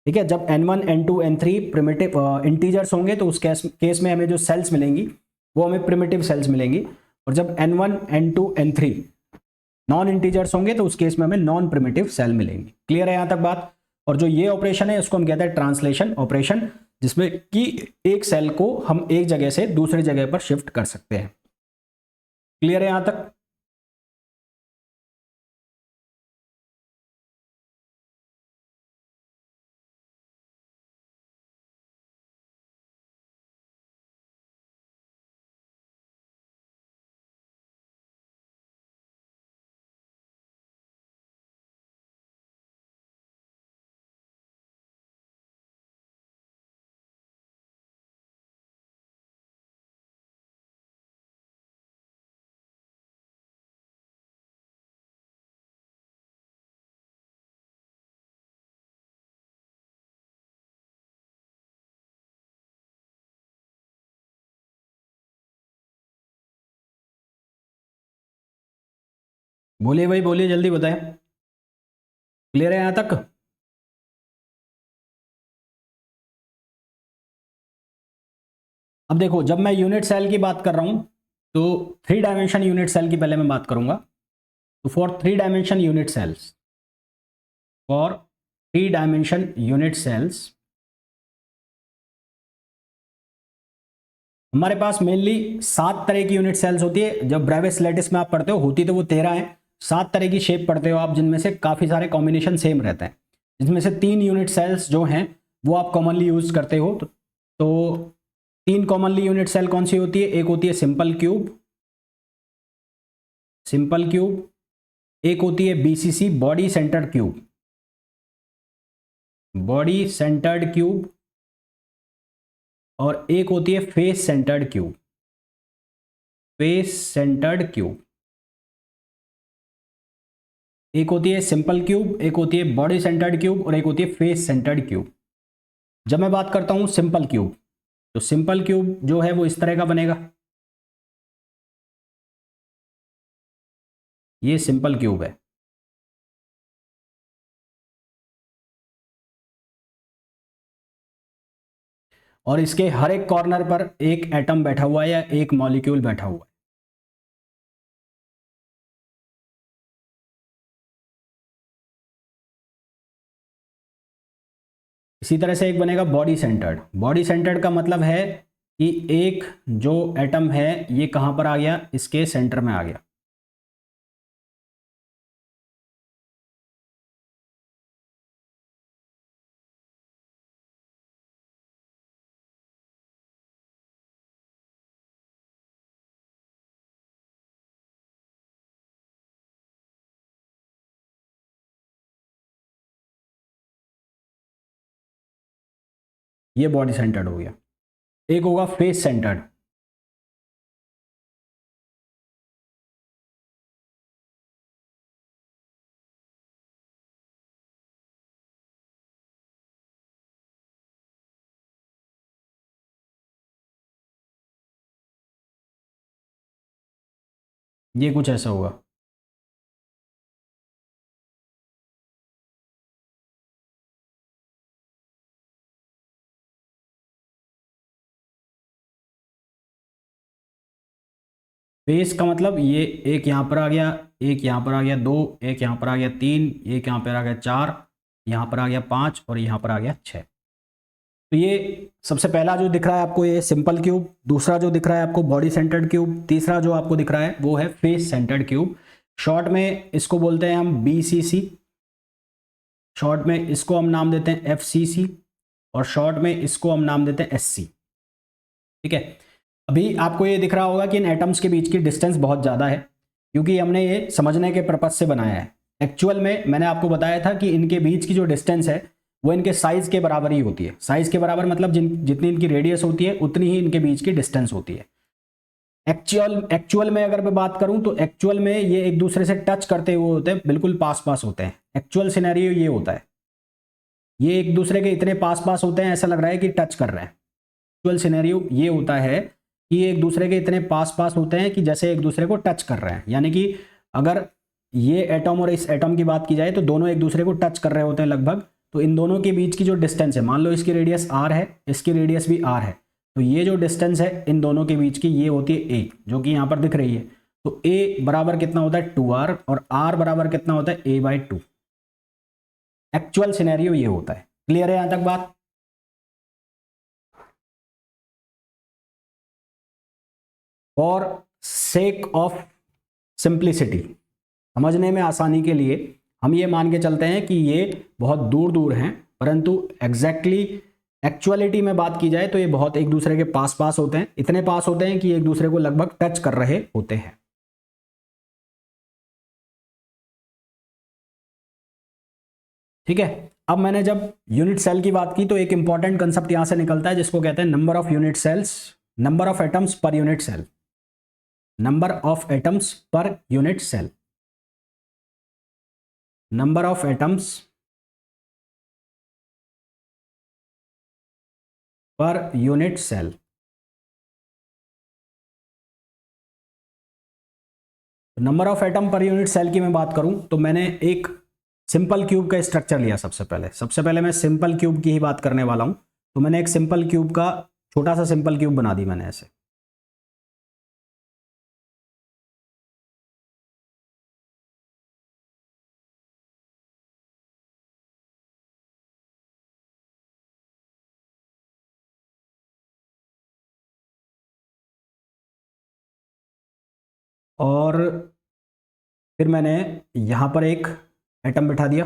ठीक है, जब n1 n2 n3 primitive integers होंगे तो उस केस में हमें जो सेल्स मिलेंगी वो हमें प्रिमिटिव सेल्स मिलेंगी, और जब n1 n2 n3 non integers होंगे तो उस केस में हमें नॉन प्रिमिटिव सेल मिलेंगी। क्लियर है यहाँ तक बात? और जो ये ऑपरेशन है उसको हम कहते हैं ट्रांसलेशन ऑपरेशन, जिसमें कि एक सेल को हम एक जगह से दूसरी जगह पर शिफ्ट कर सकते हैं। क्लियर है यहाँ तक? बोलिए भाई, बोलिए, जल्दी बताएं। क्लियर है यहाँ तक? अब देखो, जब मैं यूनिट सेल की बात कर रहा हूं तो 3 डायमेंशन यूनिट सेल की पहले मैं बात करूंगा। तो for 3 dimension unit cells, for 3 dimension unit cells हमारे पास मेनली 7 तरह की यूनिट सेल्स होती है। जब ब्रेविस लैटिस में आप पढ़ते हो, होती तो वो 13 है, 7 तरह की शेप पढ़ते हो आप, जिनमें से काफ़ी सारे कॉम्बिनेशन सेम रहते हैं, जिसमें से 3 यूनिट सेल्स जो हैं वो आप कॉमनली यूज करते हो। तो 3 कॉमनली यूनिट सेल कौन सी होती है? एक होती है सिंपल क्यूब, सिंपल क्यूब, एक होती है BCC, body centred cube, body centred cube, और एक होती है face centred cube, face centred cube. एक होती है सिंपल क्यूब, एक होती है बॉडी सेंटर्ड क्यूब, और एक होती है फेस सेंटर्ड क्यूब। जब मैं बात करता हूं सिंपल क्यूब, तो सिंपल क्यूब जो है वो इस तरह का बनेगा, ये सिंपल क्यूब है। और इसके हर एक कॉर्नर पर एक एटम बैठा हुआ है या एक मॉलिक्यूल बैठा हुआ है। इसी तरह से एक बनेगा बॉडी सेंटर्ड। बॉडी सेंटर्ड का मतलब है कि एक जो एटम है ये कहां पर आ गया? इसके सेंटर में आ गया। ये बॉडी सेंटर्ड हो गया। एक होगा फेस सेंटर्ड। ये कुछ ऐसा होगा। फेस का मतलब ये एक यहाँ पर आ गया, एक यहाँ पर आ गया, 2, एक यहाँ पर आ गया, 3, एक यहाँ पर आ गया, 4, यहाँ पर आ गया 5, और यहाँ पर आ गया 6। तो ये सबसे पहला जो दिख रहा है आपको ये सिंपल क्यूब, दूसरा जो दिख रहा है आपको बॉडी सेंटर्ड क्यूब, तीसरा जो आपको दिख रहा है वो है फेस सेंटर्ड क्यूब। शॉर्ट में इसको बोलते हैं हम बीसीसी, शॉर्ट में इसको हम नाम देते हैं एफसीसी, और शॉर्ट में इसको हम नाम देते हैं एससी। ठीक है, अभी आपको ये दिख रहा होगा कि इन एटम्स के बीच की डिस्टेंस बहुत ज़्यादा है, क्योंकि हमने ये समझने के पर्पज से बनाया है। एक्चुअल में मैंने आपको बताया था कि इनके बीच की जो डिस्टेंस है वो इनके साइज के बराबर ही होती है। साइज के बराबर मतलब जितनी इनकी रेडियस होती है उतनी ही इनके बीच की डिस्टेंस होती है। एक्चुअल में अगर मैं बात करूं तो एक्चुअल में ये एक दूसरे से टच करते हुए होते हैं, बिल्कुल पास पास होते हैं। एक्चुअल सिनेरियो ये होता है, ये एक दूसरे के इतने पास पास होते हैं ऐसा लग रहा है कि टच कर रहे हैं। एक्चुअल सिनेरियो ये होता है कि एक दूसरे के इतने पास पास होते हैं कि जैसे एक दूसरे को टच कर रहे हैं। यानी कि अगर ये एटम और इस एटम की बात की जाए तो दोनों एक दूसरे को टच कर रहे होते हैं लगभग, तो इन दोनों के बीच की जो डिस्टेंस है, मान लो इसकी रेडियस r है, इसकी रेडियस भी r है, तो ये जो डिस्टेंस है इन दोनों के बीच की ये होती है a, जो कि यहाँ पर दिख रही है। तो a बराबर कितना होता है 2r और r बराबर कितना होता है a/2। एक्चुअल सिनेरियो ये होता है। क्लियर है यहां तक बात? और सेक ऑफ सिंप्लिसिटी, समझने में आसानी के लिए हम ये मान के चलते हैं कि ये बहुत दूर दूर हैं, परंतु एग्जैक्टली एक्चुअलिटी में बात की जाए तो ये बहुत एक दूसरे के पास पास होते हैं, इतने पास होते हैं कि एक दूसरे को लगभग टच कर रहे होते हैं। ठीक है, अब मैंने जब यूनिट सेल की बात की तो एक इंपॉर्टेंट कंसेप्ट यहां से निकलता है जिसको कहते हैं number of unit cells, number of atoms per unit cell, number of atoms per unit cell, number of atoms per unit cell. Number of atom per unit cell की मैं बात करूं तो मैंने एक सिंपल क्यूब का स्ट्रक्चर लिया। सबसे पहले मैं सिंपल क्यूब की ही बात करने वाला हूं। तो मैंने एक सिंपल क्यूब का छोटा सा सिंपल क्यूब बना दी मैंने ऐसे। और फिर मैंने यहां पर एक एटम बिठा दिया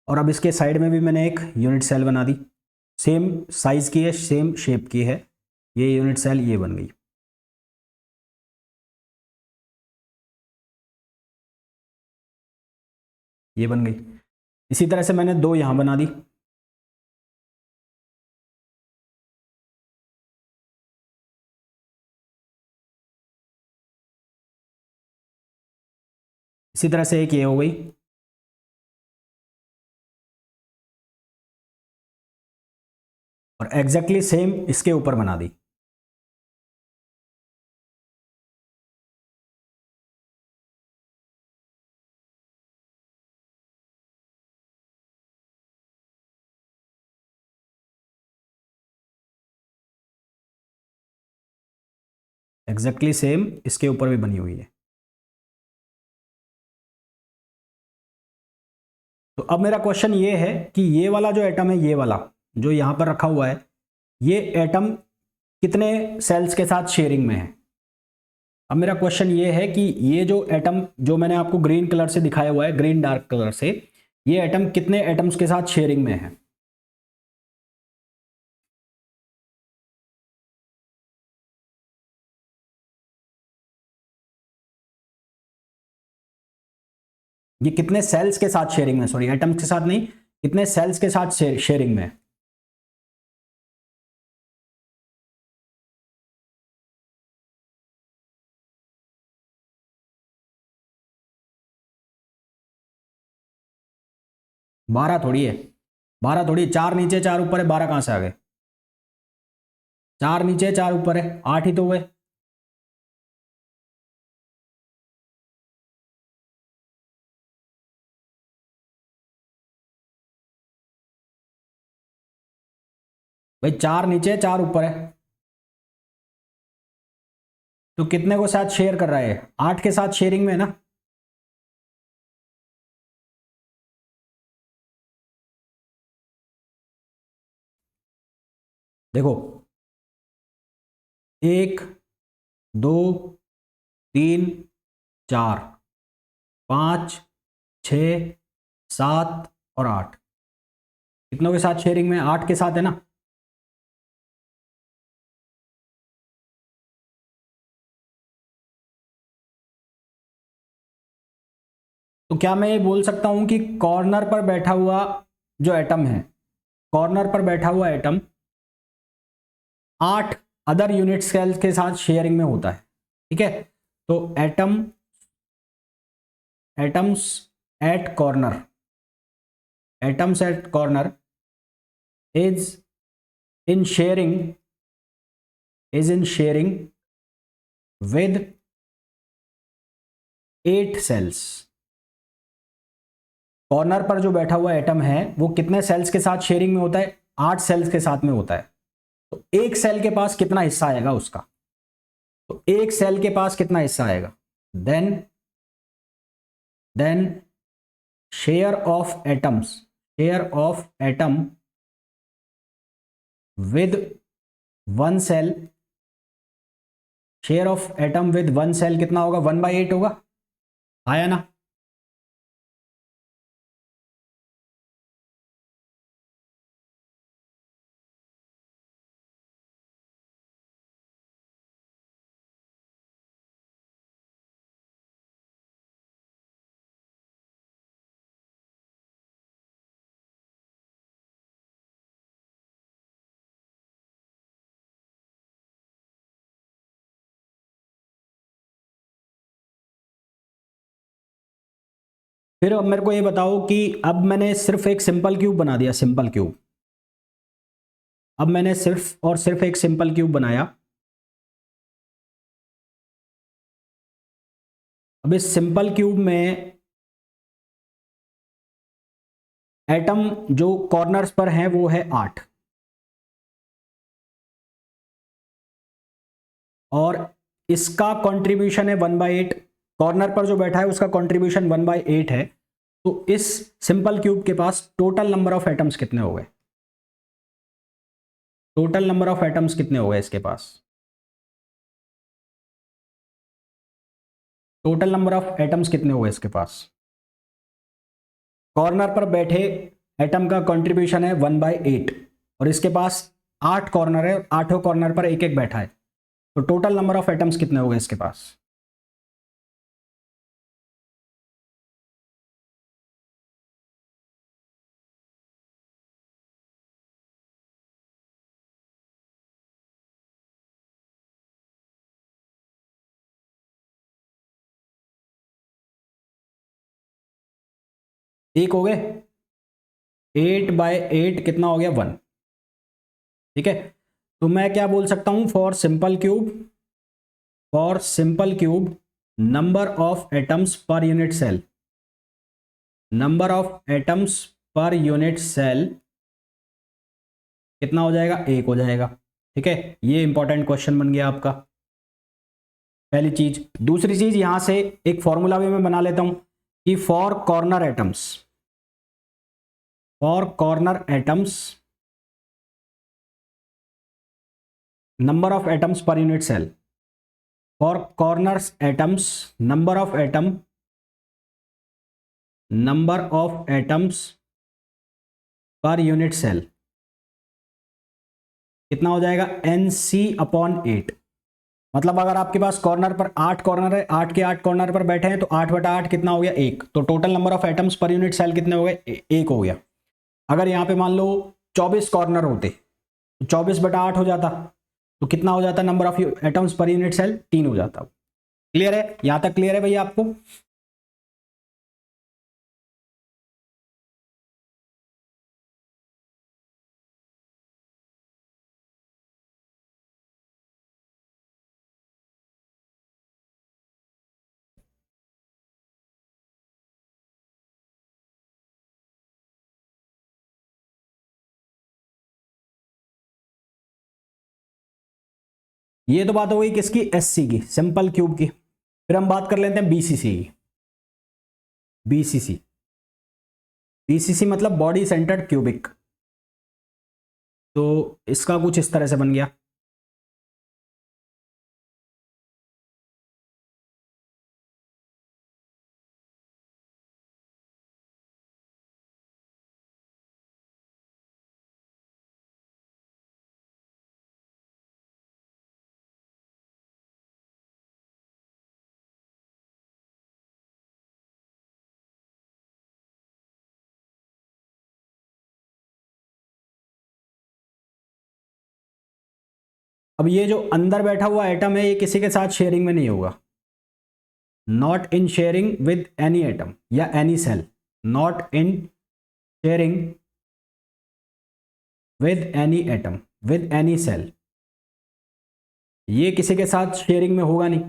और अब इसके साइड में भी मैंने एक यूनिट सेल बना दी। सेम साइज की है, सेम शेप की है, ये यूनिट सेल ये बन गई। ये बन गई। इसी तरह से मैंने दो यहां बना दी। इसी तरह से एक ये हो गई। और एग्जैक्टली सेम इसके ऊपर बना दी। एग्जैक्टली सेम इसके ऊपर भी बनी हुई है। तो अब मेरा क्वेश्चन ये है कि ये वाला जो एटम है, ये वाला जो यहां पर रखा हुआ है, ये एटम कितने सेल्स के साथ शेयरिंग में है। अब मेरा क्वेश्चन ये है कि ये जो एटम जो मैंने आपको ग्रीन कलर से दिखाया हुआ है, ग्रीन डार्क कलर से, ये एटम कितने एटम्स के साथ शेयरिंग में है। ये कितने सेल्स के साथ शेयरिंग में, सॉरी एटम्स के साथ नहीं, कितने सेल्स के साथ शेयरिंग में है। बारह थोड़ी है, 12 थोड़ी, चार नीचे चार ऊपर है, 12 कहां से आ गए। चार नीचे चार ऊपर है, 8 ही तो हुए। भाई चार नीचे चार ऊपर है, तो कितने को साथ शेयर कर रहा है, 8 के साथ शेयरिंग में है ना। देखो, एक, दो, तीन, चार, पाँच, छ, सात और 8, कितनों के साथ शेयरिंग में, 8 के साथ है ना। तो क्या मैं ये बोल सकता हूं कि कॉर्नर पर बैठा हुआ जो एटम है, कॉर्नर पर बैठा हुआ एटम 8 अदर यूनिट सेल्स के साथ शेयरिंग में होता है। ठीक है, तो atoms at corner, atoms at corner is in sharing, is in sharing with 8 cells, corner पर जो बैठा हुआ एटम है वो कितने सेल्स के साथ शेयरिंग में होता है? 8 सेल्स के साथ में होता है। तो एक सेल के पास कितना हिस्सा आएगा उसका? तो एक सेल के पास कितना हिस्सा आएगा? Then share of atom with one cell, share of atom with one cell कितना होगा? 1/8 होगा। आया ना? फिर अब मेरे को ये बताओ कि अब मैंने सिर्फ एक सिंपल क्यूब बना दिया, सिंपल क्यूब। अब मैंने सिर्फ और सिर्फ एक सिंपल क्यूब बनाया। अब इस सिंपल क्यूब में एटम जो कॉर्नर्स पर हैं वो है 8, और इसका कंट्रीब्यूशन है 1/8। कॉर्नर पर जो बैठा है उसका कंट्रीब्यूशन 1/8 है। तो इस सिंपल क्यूब के पास टोटल नंबर ऑफ एटम्स कितने हो गए? टोटल नंबर ऑफ एटम्स कितने हो गए इसके पास? टोटल नंबर ऑफ एटम्स कितने हो गए इसके पास? कॉर्नर पर बैठे एटम का कंट्रीब्यूशन है 1/8, और इसके पास 8 कॉर्नर है, 8 कॉर्नर पर एक एक बैठा है। तो टोटल नंबर ऑफ एटम्स कितने हो गए इसके पास? एक हो गए। 8/8 कितना हो गया? 1। ठीक है, तो मैं क्या बोल सकता हूं? For simple cube number of atoms per unit cell, number of atoms per unit cell कितना हो जाएगा? 1 हो जाएगा। ठीक है, ये इंपॉर्टेंट क्वेश्चन बन गया आपका, पहली चीज। दूसरी चीज, यहां से एक फॉर्मूला भी मैं बना लेता हूं कि for corner atoms number of atoms per unit cell, for corners atoms number of atoms per unit cell कितना हो जाएगा? NC/8। मतलब अगर आपके पास कॉर्नर पर 8 कॉर्नर है, 8 के 8 कॉर्नर पर बैठे हैं, तो 8/8 कितना हो गया? 1। तो total number of atoms per unit cell कितने हो गए? 1 हो गया। अगर यहां पे मान लो 24 कॉर्नर होते तो 24/8 हो जाता, तो कितना हो जाता number of atoms per unit cell? 3 हो जाता। क्लियर है? यहां तक क्लियर है भैया आपको? ये तो बात हो गई किसकी? एससी की, सिंपल क्यूब की। फिर हम बात कर लेते हैं बीसीसी की। बीसीसी मतलब बॉडी सेंटर्ड क्यूबिक। तो इसका कुछ इस तरह से बन गया। अब ये जो अंदर बैठा हुआ एटम है ये किसी के साथ शेयरिंग में नहीं होगा। Not in sharing with any atom या any cell, not in sharing with any atom, with any cell. ये किसी के साथ शेयरिंग में होगा नहीं,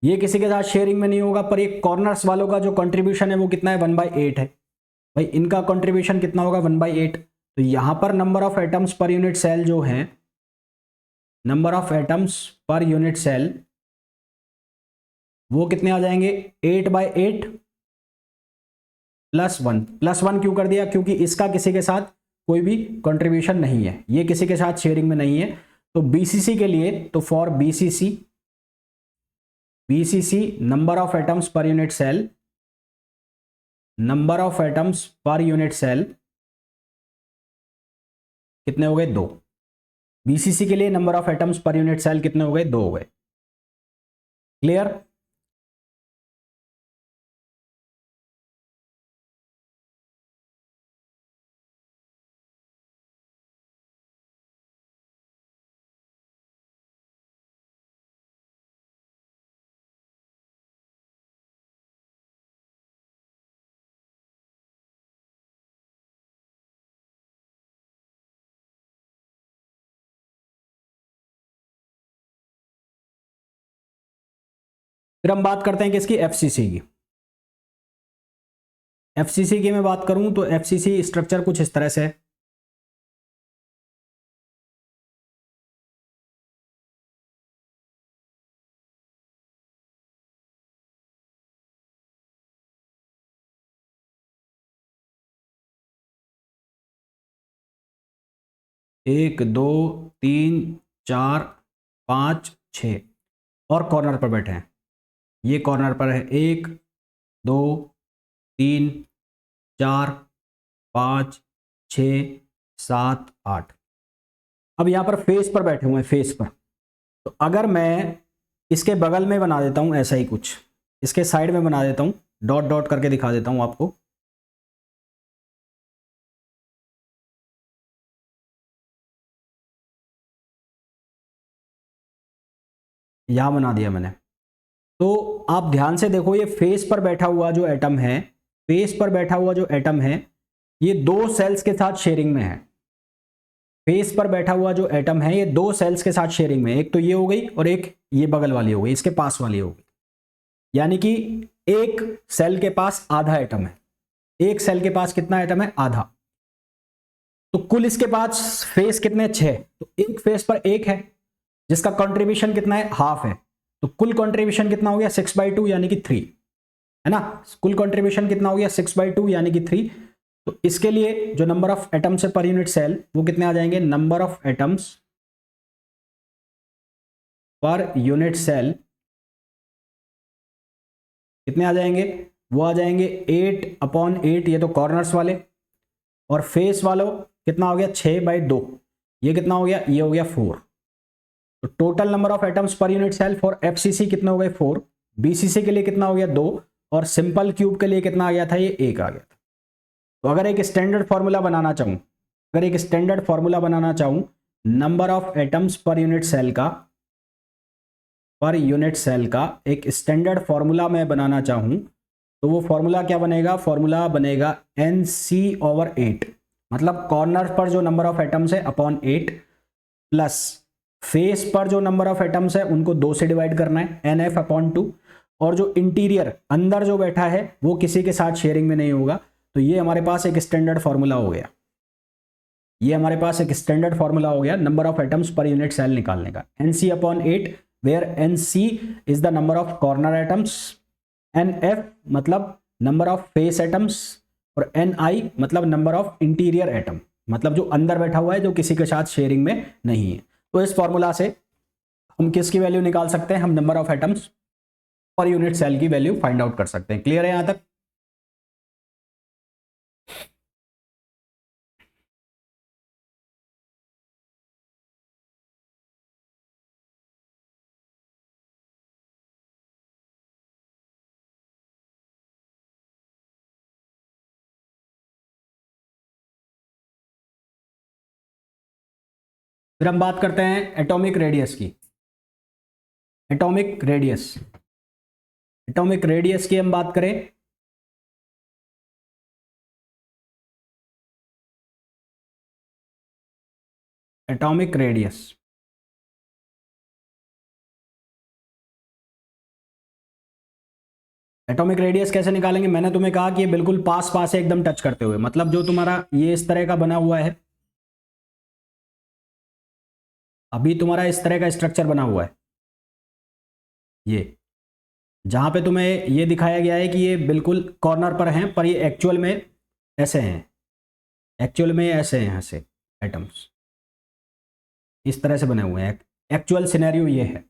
ये किसी के साथ शेयरिंग में नहीं होगा। पर ये कॉर्नर्स वालों का जो कंट्रीब्यूशन है वो कितना है? 1/8 है। भाई इनका कंट्रीब्यूशन कितना होगा 1/8। तो यहां पर number of atoms per unit cell जो है, number of atoms per unit cell वो कितने आ जाएंगे 8/8 +1 क्यों कर दिया, क्योंकि इसका किसी के साथ कोई भी कंट्रीब्यूशन नहीं है, ये किसी के साथ शेयरिंग में नहीं है। तो बीसीसी के लिए, तो for BCC, BCC number of atoms per unit cell, number of atoms per unit cell कितने हो गए 2। बीसीसी के लिए number of atoms per unit cell कितने हो गए 2 हो गए। क्लियर। फिर हम बात करते हैं किसकी, एफसीसी की। एफसीसी की मैं बात करूं तो एफसीसी स्ट्रक्चर कुछ इस तरह से है। एक, दो, तीन, चार, पाँच, छ और कॉर्नर पर बैठे हैं। ये कॉर्नर पर है 1, 2, 3, 4, 5, 6, 7, 8। अब यहाँ पर फेस पर बैठे हुए हैं, फेस पर। तो अगर मैं इसके बगल में बना देता हूँ ऐसा ही कुछ, इसके साइड में बना देता हूँ, डॉट डॉट करके दिखा देता हूँ आपको। यहाँ बना दिया मैंने। तो आप ध्यान से देखो, ये फेस पर बैठा हुआ जो एटम है, फेस पर बैठा हुआ जो एटम है, ये 2 सेल्स के साथ शेयरिंग में है। फेस पर बैठा हुआ जो एटम है ये 2 सेल्स के साथ शेयरिंग में, एक तो ये हो गई और एक ये बगल वाली हो गई, इसके पास वाली हो गई। यानी कि एक सेल के पास आधा एटम है, एक सेल के पास कितना एटम है, आधा। तो कुल इसके पास फेस कितने, 6। तो एक फेस पर एक है जिसका कंट्रीब्यूशन कितना है, हाफ है। तो कुल कंट्रीब्यूशन कितना हो गया 6/2 यानी कि 3, है ना। कुल कंट्रीब्यूशन कितना हो गया 6/2 यानी कि 3। तो इसके लिए जो नंबर ऑफ एटम्स है पर यूनिट सेल वो कितने आ जाएंगे, number of atoms per unit cell कितने आ जाएंगे, वो आ जाएंगे 8/8, ये तो कॉर्नर्स वाले। और फेस वालों कितना हो गया 6/2, ये कितना हो गया, ये हो गया 4। तो total number of atoms per unit cell for FCC कितने हो गए 4, बीसीसी के लिए कितना हो गया 2, और सिंपल क्यूब के लिए कितना आ गया था, ये 1 आ गया था। तो अगर एक स्टैंडर्ड फॉर्मूला बनाना चाहूं, अगर एक स्टैंडर्ड फॉर्मूला बनाना चाहूं number of atoms per unit cell का, पर यूनिट सेल का एक स्टैंडर्ड फॉर्मूला मैं बनाना चाहूं, तो वो फॉर्मूला क्या बनेगा, फॉर्मूला बनेगा NC/8। मतलब कॉर्नर पर जो नंबर ऑफ एटम्स है अपॉन 8, प्लस फेस पर जो नंबर ऑफ एटम्स है उनको 2 से डिवाइड करना है, NF/2। और जो इंटीरियर अंदर जो बैठा है वो किसी के साथ शेयरिंग में नहीं होगा। तो ये हमारे पास एक स्टैंडर्ड फॉर्मूला हो गया, ये हमारे पास एक स्टैंडर्ड फॉर्मूला हो गया number of atoms per unit cell निकालने का। NC/8 where NC is the number of corner atoms, NF मतलब नंबर ऑफ फेस एटम्स, और NI मतलब नंबर ऑफ इंटीरियर एटम, मतलब जो अंदर बैठा हुआ है जो किसी के साथ शेयरिंग में नहीं है। तो इस फॉर्मूला से हम किसकी वैल्यू निकाल सकते हैं, हम number of atoms per unit cell की वैल्यू फाइंड आउट कर सकते हैं। क्लियर है यहां तक। फिर हम बात करते हैं एटॉमिक रेडियस की। एटॉमिक रेडियस, एटॉमिक रेडियस की हम बात करें, एटॉमिक रेडियस एटॉमिक रेडियस कैसे निकालेंगे, मैंने तुम्हें कहा कि ये बिल्कुल पास पास है एकदम टच करते हुए, मतलब जो तुम्हारा ये इस तरह का बना हुआ है, अभी तुम्हारा इस तरह का स्ट्रक्चर बना हुआ है, ये जहां पे तुम्हें ये दिखाया गया है कि ये बिल्कुल कॉर्नर पर हैं, पर ये एक्चुअल में ऐसे हैं, एक्चुअल में ऐसे हैं, ऐसे एटम्स इस तरह से बने हुए हैं, एक्चुअल सिनेरियो ये है।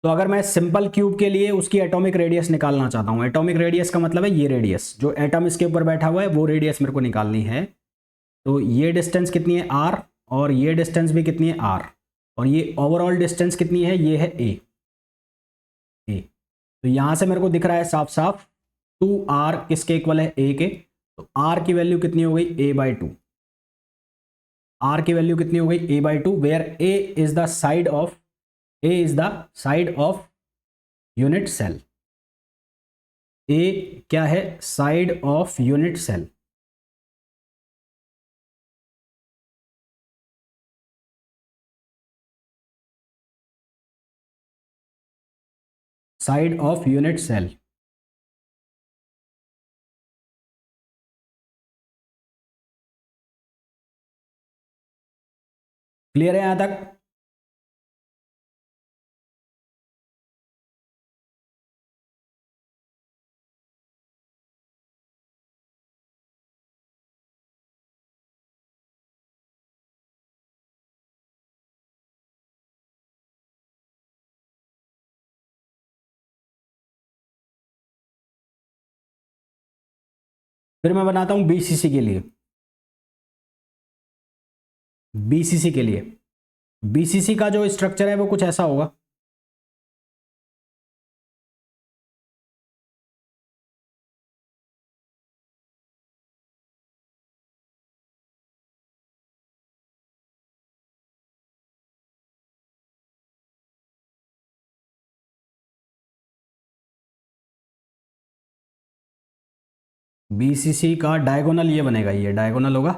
तो अगर मैं सिंपल क्यूब के लिए उसकी एटॉमिक रेडियस निकालना चाहता हूं, एटॉमिक रेडियस का मतलब है ये रेडियस, जो एटम इसके ऊपर बैठा हुआ है वो रेडियस मेरे को निकालनी है। तो ये डिस्टेंस कितनी है आर, और ये डिस्टेंस भी कितनी है आर, और ये ओवरऑल डिस्टेंस कितनी है, ये है ए। ए तो यहां से मेरे को दिख रहा है साफ साफ 2r किसके इक्वल है, ए के। तो r की वैल्यू कितनी हो गई, a/2। r की वैल्यू कितनी हो गई, a/2, where a is the side of, a is the side of unit cell. a क्या है, side of unit cell. Side of unit cell. Clear है यहां तक। फिर मैं बनाता हूं बीसीसी के लिए, बीसीसी के लिए बीसीसी का जो स्ट्रक्चर है वो कुछ ऐसा होगा। बीसीसी का डायगोनल ये बनेगा, ये डायगोनल होगा,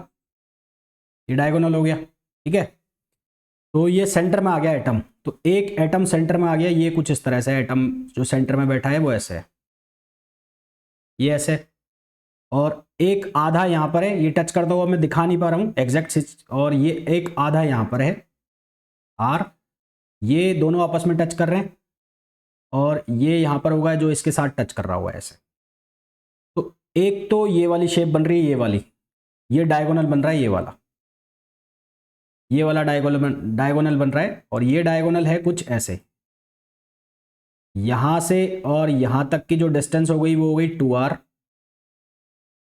ये डायगोनल हो गया, ठीक है। तो ये सेंटर में आ गया एटम, तो एक एटम सेंटर में आ गया, ये कुछ इस तरह से एटम जो सेंटर में बैठा है वो ऐसे है, ये ऐसे। और एक आधा यहाँ पर है, ये टच करता हुआ मैं दिखा नहीं पा रहा हूँ एग्जैक्ट, और ये एक आधा यहाँ पर है आर, ये दोनों आपस में टच कर रहे हैं, और ये यहाँ पर होगा जो इसके साथ टच कर रहा हुआ है ऐसे। तो एक तो ये वाली शेप बन रही है, ये वाली, ये डायगोनल बन रहा है, ये वाला, ये वाला डायगोनल बन रहा है, और ये डायगोनल है कुछ ऐसे, यहां से और यहां तक की जो डिस्टेंस हो गई वो हो गई 2r,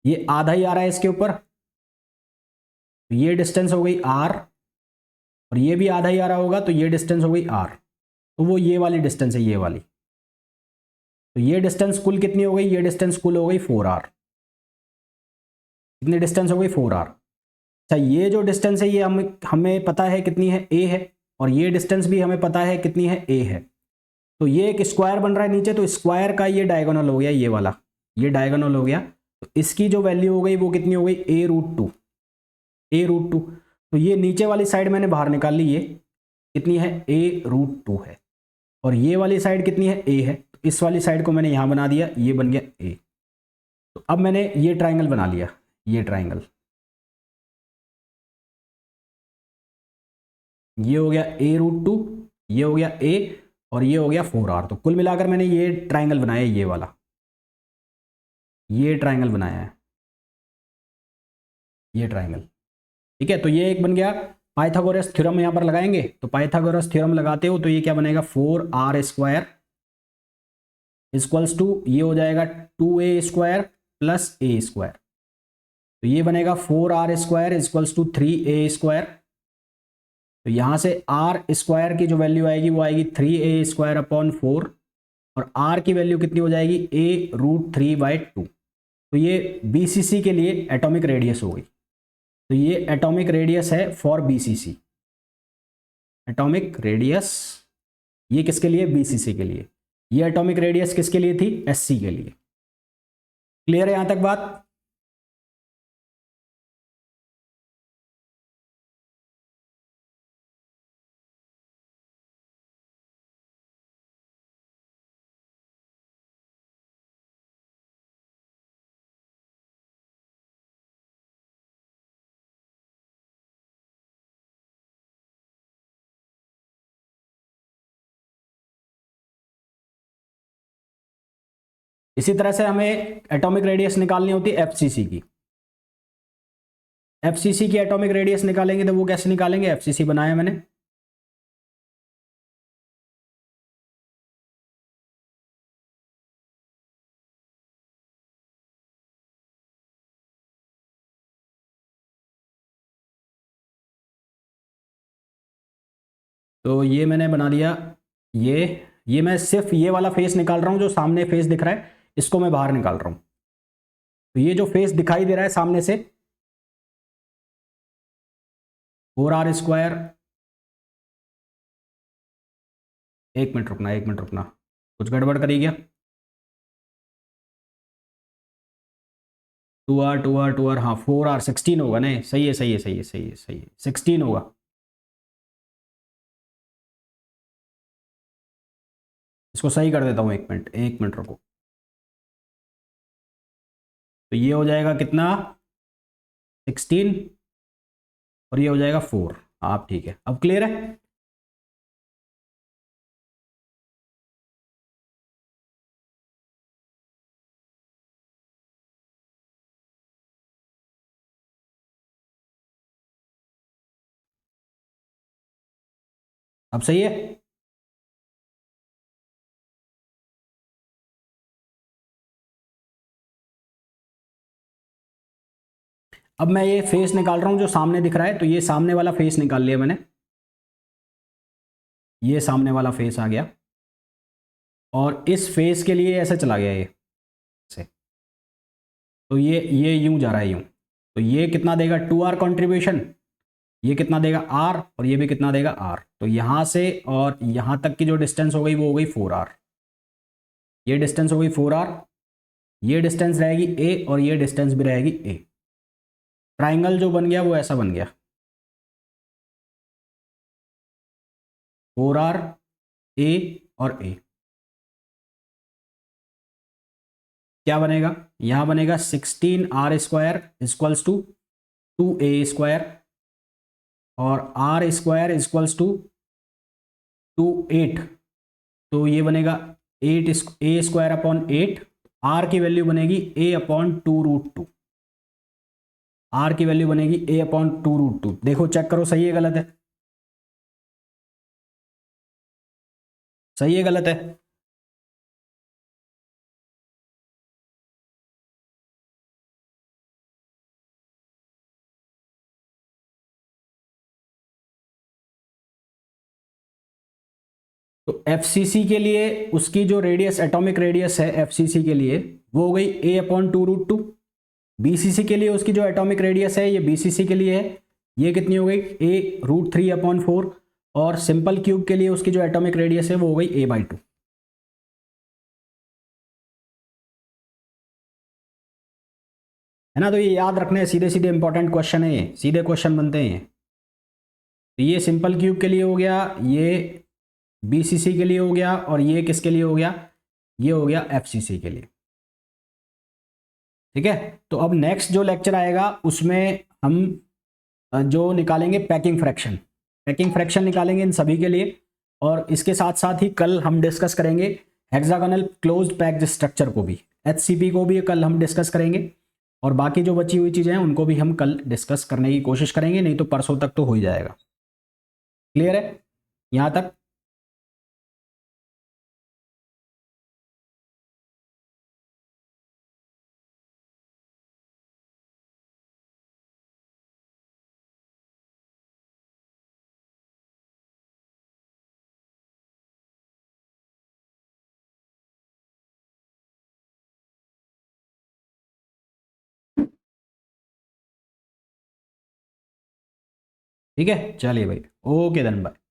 ये आधा ही आ रहा है इसके ऊपर, तो ये डिस्टेंस हो गई r, और ये भी आधा ही आ रहा होगा, तो ये डिस्टेंस हो गई r। तो वो ये वाली डिस्टेंस है, ये वाली। तो ये डिस्टेंस कुल कितनी हो गई, ये डिस्टेंस कुल हो गई 4r। कितनी डिस्टेंस हो गई, 4r। अच्छा, ये जो डिस्टेंस है ये हमें पता है कितनी है, a है, और ये डिस्टेंस भी हमें पता है कितनी है, a है। तो ये एक स्क्वायर बन रहा है नीचे, तो स्क्वायर का ये डायगोनल हो गया, ये वाला, ये डायगोनल हो गया। तो इसकी जो वैल्यू हो गई वो कितनी हो गई, a√2, a√2। तो ये नीचे वाली साइड मैंने बाहर निकाल ली, ये कितनी है, a√2 है, और ये वाली साइड कितनी है, a है। तो इस वाली साइड को मैंने यहां बना दिया, ये बन गया a। तो अब मैंने ये ट्राइंगल बना लिया, ये ट्राइंगल, ये हो गया a√2, ये हो गया a, और ये हो गया 4r। तो कुल मिलाकर मैंने ये ट्राइंगल बनाया, ये वाला, ये ट्राइंगल बनाया है, ये ट्राइंगल, ठीक है। तो ये एक बन गया। पाइथागोरस थ्योरम यहाँ पर लगाएंगे, तो पाइथागोरस थ्योरम लगाते हो तो ये क्या बनेगा, 4r² इक्वल्स टू, ये हो जाएगा 2a² प्लस a²। तो ये बनेगा 4r² इक्वल्स टू 3a²। तो यहाँ से r² की जो वैल्यू आएगी वो आएगी 3a²/4, और r की वैल्यू कितनी हो जाएगी, a√3/2। तो ये बीसीसी के लिए एटॉमिक रेडियस हो गई। तो ये एटॉमिक रेडियस है फॉर बीसीसी, एटॉमिक रेडियस, ये किसके लिए, बीसीसी के लिए। ये एटॉमिक रेडियस किसके लिए थी, एससी के लिए। क्लियर है यहां तक बात। इसी तरह से हमें एटॉमिक रेडियस निकालनी होती है एफसीसी की। एफसीसी की एटॉमिक रेडियस निकालेंगे तो वो कैसे निकालेंगे, एफसीसी बनाया मैंने। तो ये मैंने बना दिया। ये मैं सिर्फ ये वाला फेस निकाल रहा हूं, जो सामने फेस दिख रहा है इसको मैं बाहर निकाल रहा हूं। तो ये जो फेस दिखाई दे रहा है सामने से 4r²। एक मिनट रुकना, एक मिनट रुकना, कुछ गड़बड़ करी क्या। 2r हाँ 4r 16 होगा नहीं, सही है सही है सही है सही है सही है 16 होगा। इसको सही कर देता हूँ, एक मिनट रुको। तो ये हो जाएगा कितना 16 और ये हो जाएगा 4। आप ठीक है, अब क्लियर है। अब सही है। अब मैं ये फेस निकाल रहा हूं जो सामने दिख रहा है, तो ये सामने वाला फेस निकाल लिया मैंने। ये सामने वाला फेस आ गया और इस फेस के लिए ऐसे चला गया ये से। तो ये यूं जा रहा है यूं। तो ये कितना देगा 2r कंट्रीब्यूशन, ये कितना देगा r और ये भी कितना देगा r। तो यहां से और यहां तक की जो डिस्टेंस हो गई वो हो गई 4r। ये डिस्टेंस हो गई 4r, ये डिस्टेंस रहेगी a और ये डिस्टेंस भी रहेगी a। ट्राइंगल जो बन गया वो ऐसा बन गया 4r a और a। क्या बनेगा, यहां बनेगा 16r² इक्वल्स टू 2a² और r² इक्वल्स टू 8। तो ये बनेगा 8 a² अपॉन 8। r की वैल्यू बनेगी a अपॉन 2√2। r की वैल्यू बनेगी a अपॉन 2√2। देखो चेक करो सही है गलत है, सही है गलत है। तो एफसीसी के लिए उसकी जो रेडियस एटॉमिक रेडियस है एफसीसी के लिए वो हो गई a अपॉन 2√2। बीसीसी के लिए उसकी जो एटॉमिक रेडियस है ये बीसीसी के लिए है, ये कितनी हो गई a√3 अपॉन 4। और सिंपल क्यूब के लिए उसकी जो एटॉमिक रेडियस है वो हो गई a/2। है ना। तो ये याद रखने सीधे सीधे इंपॉर्टेंट क्वेश्चन है, ये सीधे क्वेश्चन बनते हैं। तो ये सिंपल क्यूब के लिए हो गया, ये बीसीसी के लिए हो गया और ये किसके लिए हो गया, ये हो गया एफसीसी के लिए। ठीक है। तो अब नेक्स्ट जो लेक्चर आएगा उसमें हम जो निकालेंगे पैकिंग फ्रैक्शन, पैकिंग फ्रैक्शन निकालेंगे इन सभी के लिए। और इसके साथ साथ ही कल हम डिस्कस करेंगे हेक्सागोनल क्लोज्ड पैक्ड स्ट्रक्चर को भी, एचसीपी को भी कल हम डिस्कस करेंगे। और बाकी जो बची हुई चीज़ें हैं उनको भी हम कल डिस्कस करने की कोशिश करेंगे, नहीं तो परसों तक तो हो ही जाएगा। क्लियर है यहाँ तक। ठीक है चलिए भाई, ओके धन बाय।